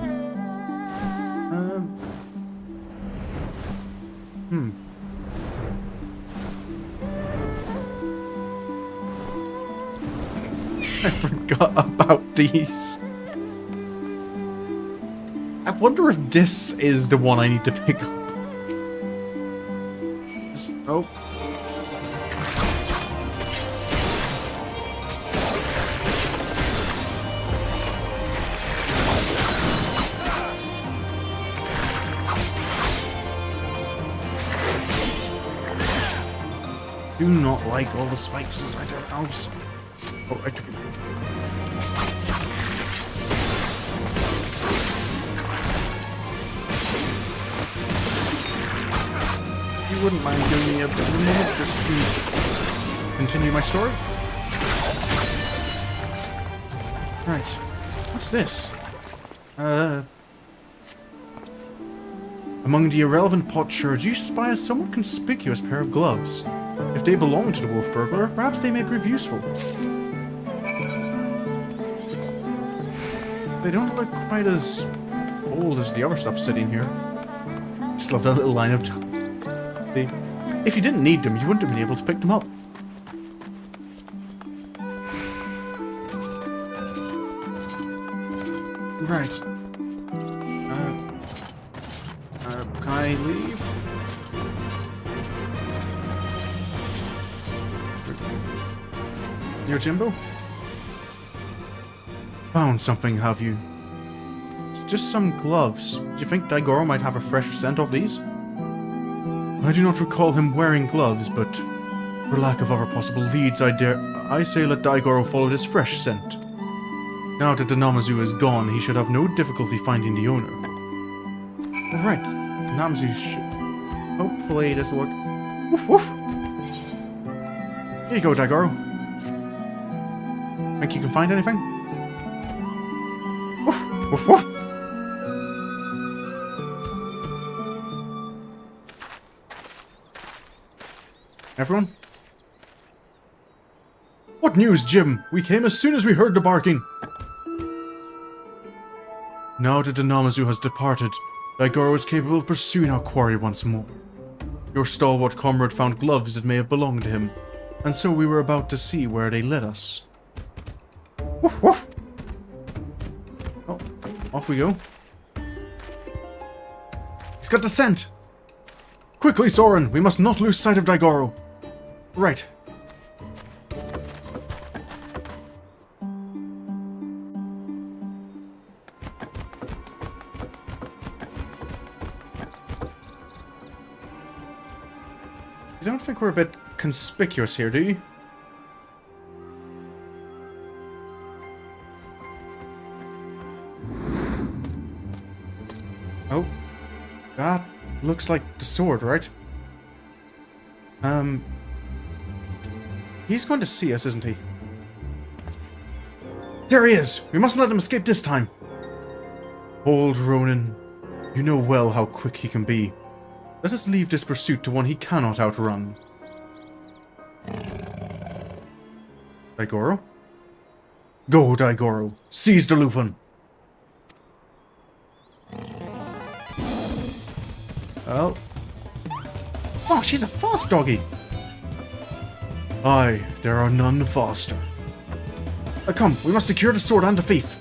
I forgot about these. I wonder if this is the one I need to pick up. Oh. Do not like all the spikes inside their mouths. Oh, I could... You wouldn't mind giving me a bit of a minute just to continue my story? Right. What's this? Among the irrelevant potsherds, you spy a somewhat conspicuous pair of gloves. If they belong to the wolf burglar, perhaps they may prove useful. They don't look quite as old as the other stuff sitting here. Just love that little line up top. If you didn't need them, you wouldn't have been able to pick them up. Right. Can I leave? Your Jimbo? Found something, have you? It's just some gloves. Do you think Daigoro might have a fresher scent of these? I do not recall him wearing gloves, but for lack of other possible leads, I say let Daigoro follow this fresh scent. Now that the Namazu is gone, he should have no difficulty finding the owner. Alright, Namazu should... Hopefully this will work. Woof woof! Here you go, Daigoro. Think you can find anything? Woof woof woof! Everyone? What news, Jim? We came as soon as we heard the barking. Now that the Namazu has departed, Daigoro is capable of pursuing our quarry once more. Your stalwart comrade found gloves that may have belonged to him, and so we were about to see where they led us. Woof woof! Oh, off we go. He's got the scent! Quickly, Sorin! We must not lose sight of Daigoro! Right. You don't think we're a bit conspicuous here, do you? Oh. That looks like the sword, right? He's going to see us, isn't he? There he is! We mustn't let him escape this time! Old Ronin, you know well how quick he can be. Let us leave this pursuit to one he cannot outrun. Daigoro? Go, Daigoro! Seize the Lupin! Well... Oh, she's a fast doggy! Aye, there are none faster. Come, we must secure the sword and the thief.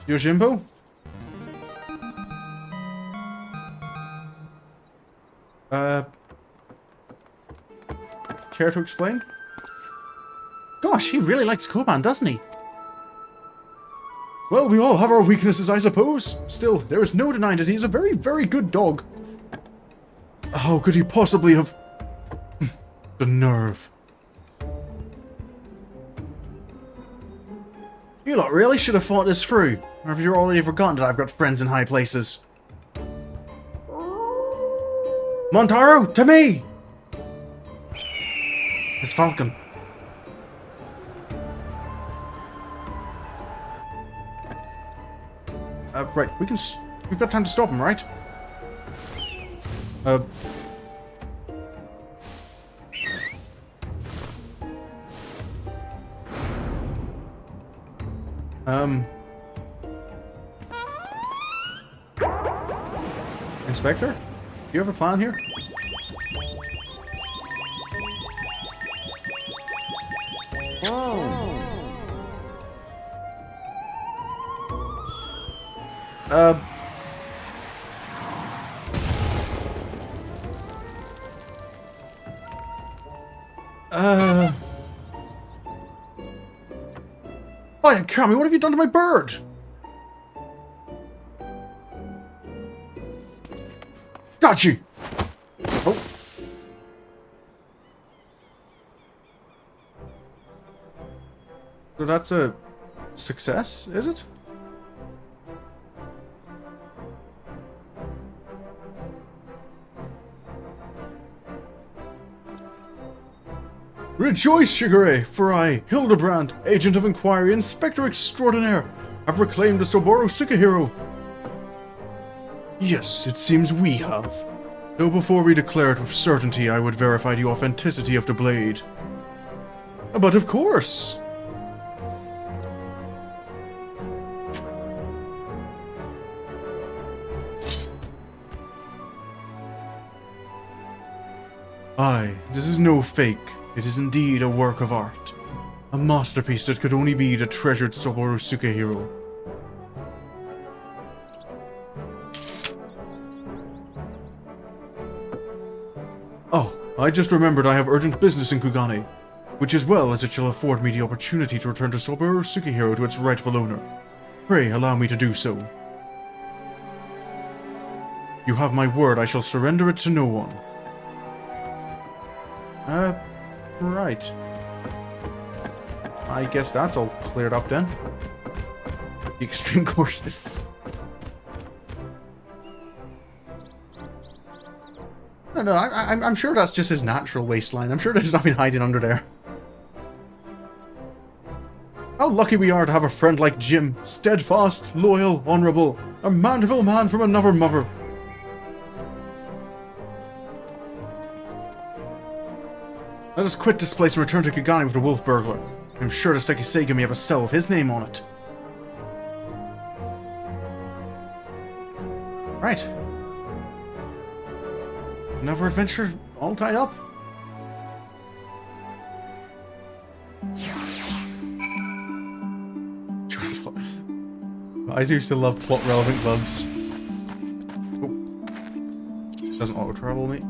Yojimbo? Care to explain? Gosh, he really likes Kugane, doesn't he? Well, we all have our weaknesses, I suppose. Still, there is no denying that he is a very, very good dog. How could he possibly have... the nerve. You lot really should have thought this through. Or have you already forgotten that I've got friends in high places? Montaro, to me! Miss Falcon. Right, we've got time to stop him, right? Inspector? Do you have a plan here? Fine, Kami, what have you done to my bird? Got you! Oh. that's a success, is it? Rejoice, Kugane, for I, Hildibrand, Agent of Inquiry, Inspector Extraordinaire, have reclaimed the Soboro Sukehiro. Yes, it seems we have. Though before we declare it with certainty, I would verify the authenticity of the blade. But of course! Aye, this is no fake. It is indeed a work of art. A masterpiece that could only be the treasured Soboro Sukehiro. Oh, I just remembered I have urgent business in Kugane, which as well as it shall afford me the opportunity to return the Soboro Sukehiro to its rightful owner. Pray allow me to do so. You have my word, I shall surrender it to no one. Right. I guess that's all cleared up then. The extreme course. No, I'm sure that's just his natural waistline. I'm sure there's nothing hiding under there. How lucky we are to have a friend like Jim. Steadfast, loyal, honourable. A mandeville man from another mother. Let us quit this place and return to Kugane with the wolf burglar. I'm sure the Sekiseiga may have a cell with his name on it. Right. Another adventure all tied up. I do still love plot relevant gloves. Oh. Doesn't auto travel me.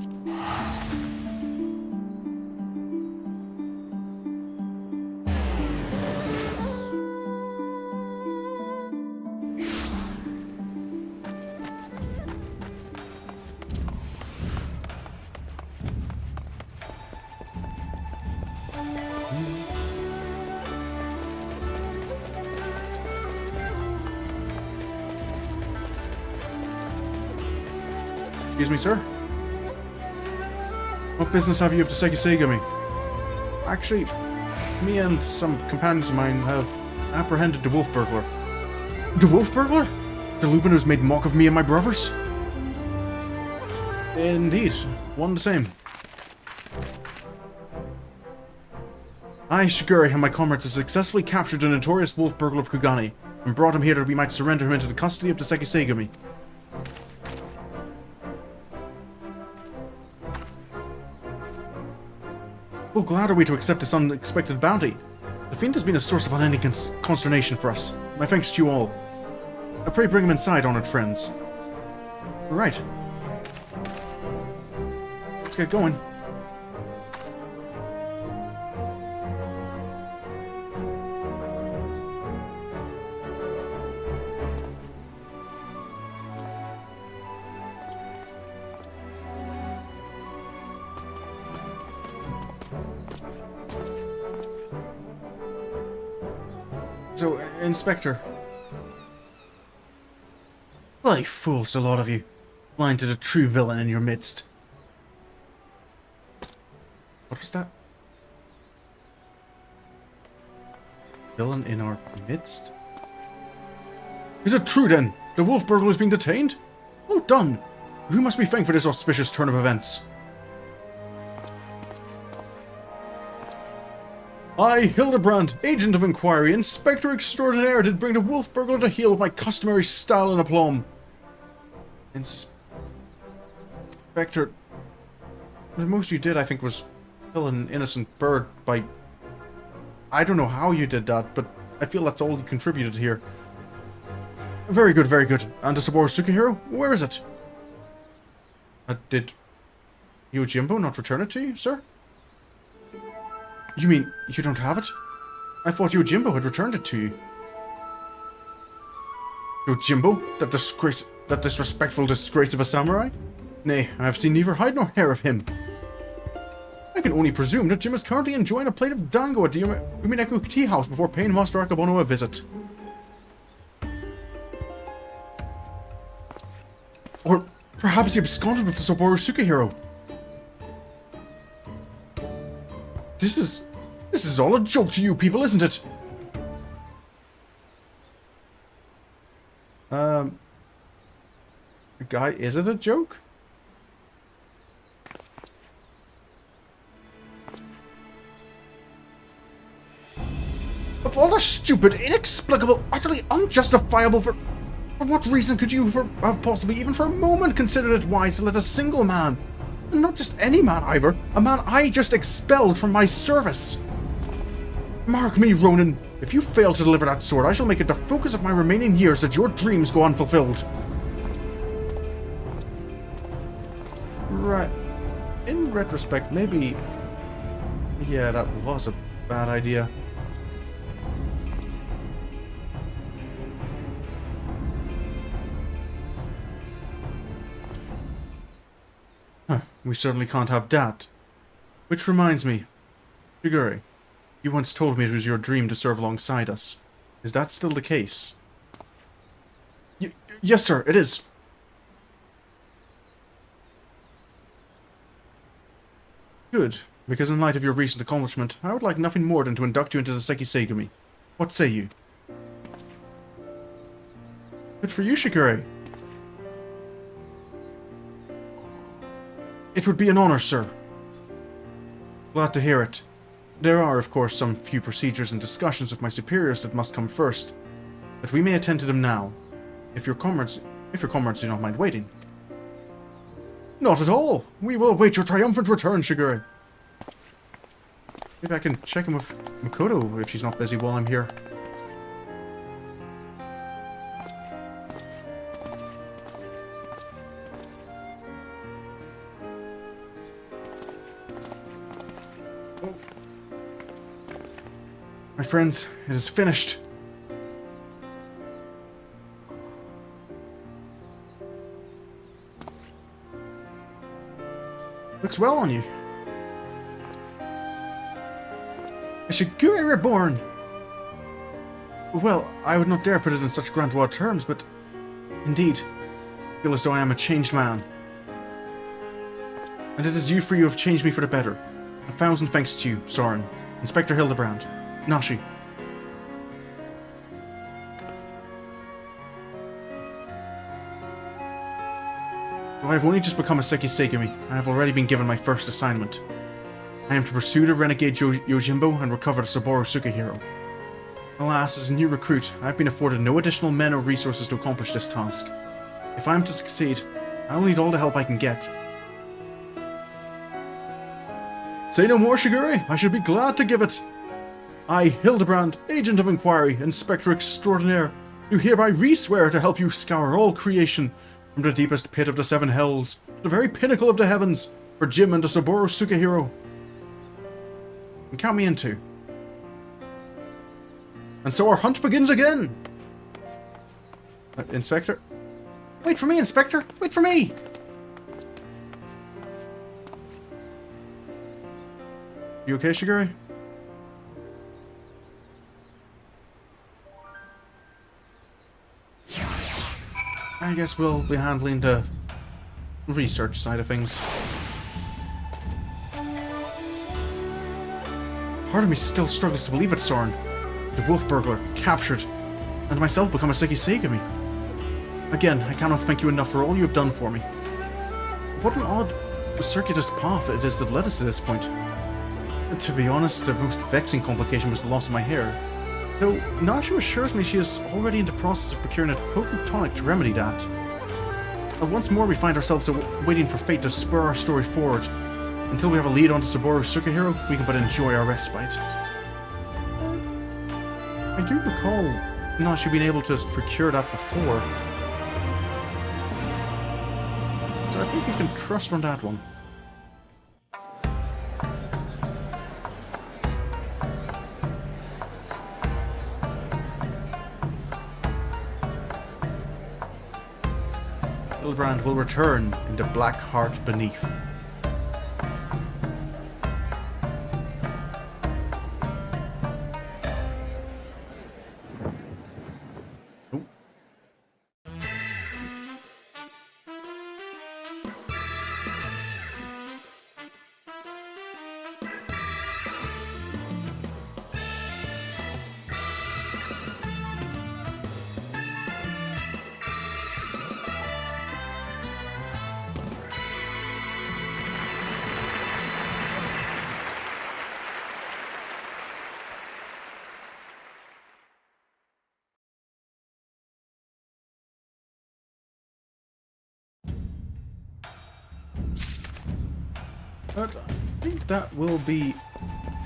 Excuse me, sir? What business have you of the Sekiseiga me? Actually, me and some companions of mine have apprehended the wolf burglar. The wolf burglar? The Lupin who's made mock of me and my brothers? Indeed, one the same. I, Shigure, and my comrades have successfully captured the notorious wolf burglar of Kugane, and brought him here that we might surrender him into the custody of the Sekiseiga me. Well, glad are we to accept this unexpected bounty. The fiend has been a source of unending consternation for us. My thanks to you all. I pray bring him inside, honored friends. Right. Let's get going. So, Inspector. Bloody fools, a lot of you. Blind to the true villain in your midst. What was that? Villain in our midst? Is it true then? The wolf burglar has been detained? Well done! Who must we thank for this auspicious turn of events? I, Hildibrand, Agent of Inquiry, Inspector Extraordinaire, did bring the wolf burglar to heel with my customary style and aplomb. Inspector... The most you did, I think, was kill an innocent bird by... I don't know how you did that, but I feel that's all you contributed here. Very good, very good. And the Soboro Sukehiro? Where is it? Did Yojimbo not return it to you, sir? You mean, you don't have it? I thought Yojimbo had returned it to you. Yojimbo? That disrespectful disgrace of a samurai? Nay, I have seen neither hide nor hair of him. I can only presume that Jim is currently enjoying a plate of dango at the Umineko Tea House before paying Master Akabono a visit. Or perhaps he absconded with the Saboru Sukehiro. This is all a joke to you people, isn't it? Guy, is it a joke? Of all the stupid, inexplicable, utterly unjustifiable for what reason could you have possibly even for a moment considered it wise to let a single man, and not just any man either, a man I just expelled from my service? Mark me, Ronin, if you fail to deliver that sword, I shall make it the focus of my remaining years that your dreams go unfulfilled. Right. In retrospect, maybe... yeah, that was a bad idea. Huh, we certainly can't have that. Which reminds me, Shigure, you once told me it was your dream to serve alongside us. Is that still the case? Yes, sir, it is. Good, because in light of your recent accomplishment, I would like nothing more than to induct you into the Sekiseigumi. What say you? Good for you, Shigure. It would be an honor, sir. Glad to hear it. There are, of course, some few procedures and discussions with my superiors that must come first, but we may attend to them now, if your comrades do not mind waiting. Not at all! We will await your triumphant return, Shigure. Maybe I can check in with Makoto if she's not busy while I'm here. My friends, it is finished. Looks well on you. A Shigure reborn! Well, I would not dare put it in such grand terms, but indeed, I feel as though I am a changed man. And it is you who have changed me for the better. 1,000 thanks to you, Sorin, Inspector Hildibrand, Nashi. Though I have only just become a Sekiseigumi, I have already been given my first assignment. I am to pursue the renegade Yojimbo and recover the Saboru Sukehiro. Alas, as a new recruit, I have been afforded no additional men or resources to accomplish this task. If I am to succeed, I will need all the help I can get. Say no more, Shigure. I should be glad to give it. I, Hildibrand, Agent of Inquiry, Inspector Extraordinaire, do hereby re-swear to help you scour all creation, from the deepest pit of the seven hells, to the very pinnacle of the heavens, for Jim and the Saboru Sukehiro. And count me in too. And so our hunt begins again! Inspector? Wait for me, Inspector! Wait for me! You okay, Shigure? I guess we'll be handling the research side of things. Part of me still struggles to believe it, Sorin. The wolf burglar, captured, and myself become a Sekiseigumi. Again, I cannot thank you enough for all you have done for me. What an odd, circuitous path it is that led us to this point. To be honest, the most vexing complication was the loss of my hair. Though Nashi assures me she is already in the process of procuring a potent tonic to remedy that. Once more we find ourselves waiting for fate to spur our story forward. Until we have a lead on to Saboru Sukehiro, we can but enjoy our respite. I do recall Nashi being able to procure that before. So I think we can trust on that one. Hildibrand will return in the black heart beneath. But I think that will be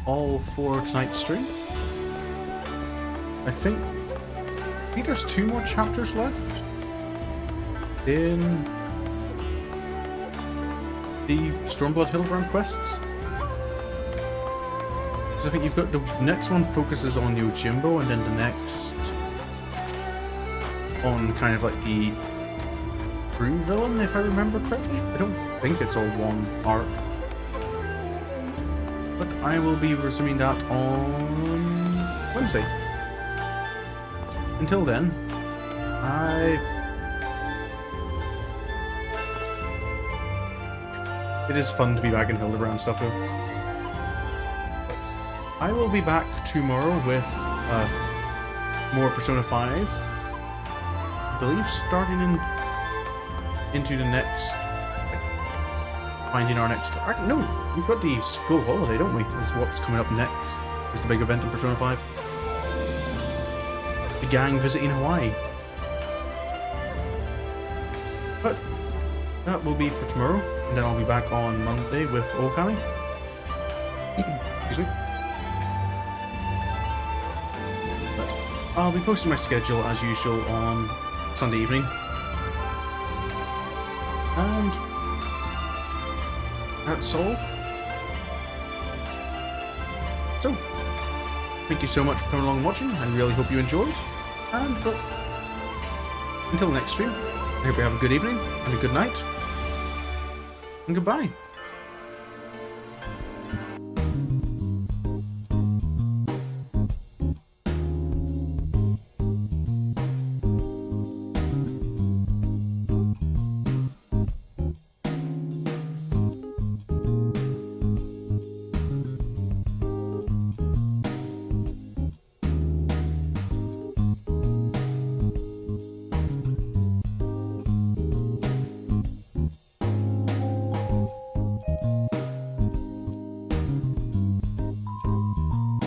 all for tonight's stream. I think there's 2 more chapters left in the Stormblood Hildibrand quests. Because I think you've got the next one focuses on Yojimbo, and then the next on kind of like the crew villain, if I remember correctly. I don't think it's all one arc. But I will be resuming that on Wednesday. Until then, it is fun to be back in Hildibrand stuff though. I will be back tomorrow with more Persona 5. I believe starting into the next, finding our next. No, we've got the school holiday, don't we? Is what's coming up next. Is the big event in Persona 5. The gang visiting Hawaii. But that will be for tomorrow, and then I'll be back on Monday with Okami. Excuse me. But I'll be posting my schedule as usual on Sunday evening. And that's all. So, thank you so much for coming along and watching. I really hope you enjoyed. And until the next stream, I hope you have a good evening and a good night. And goodbye.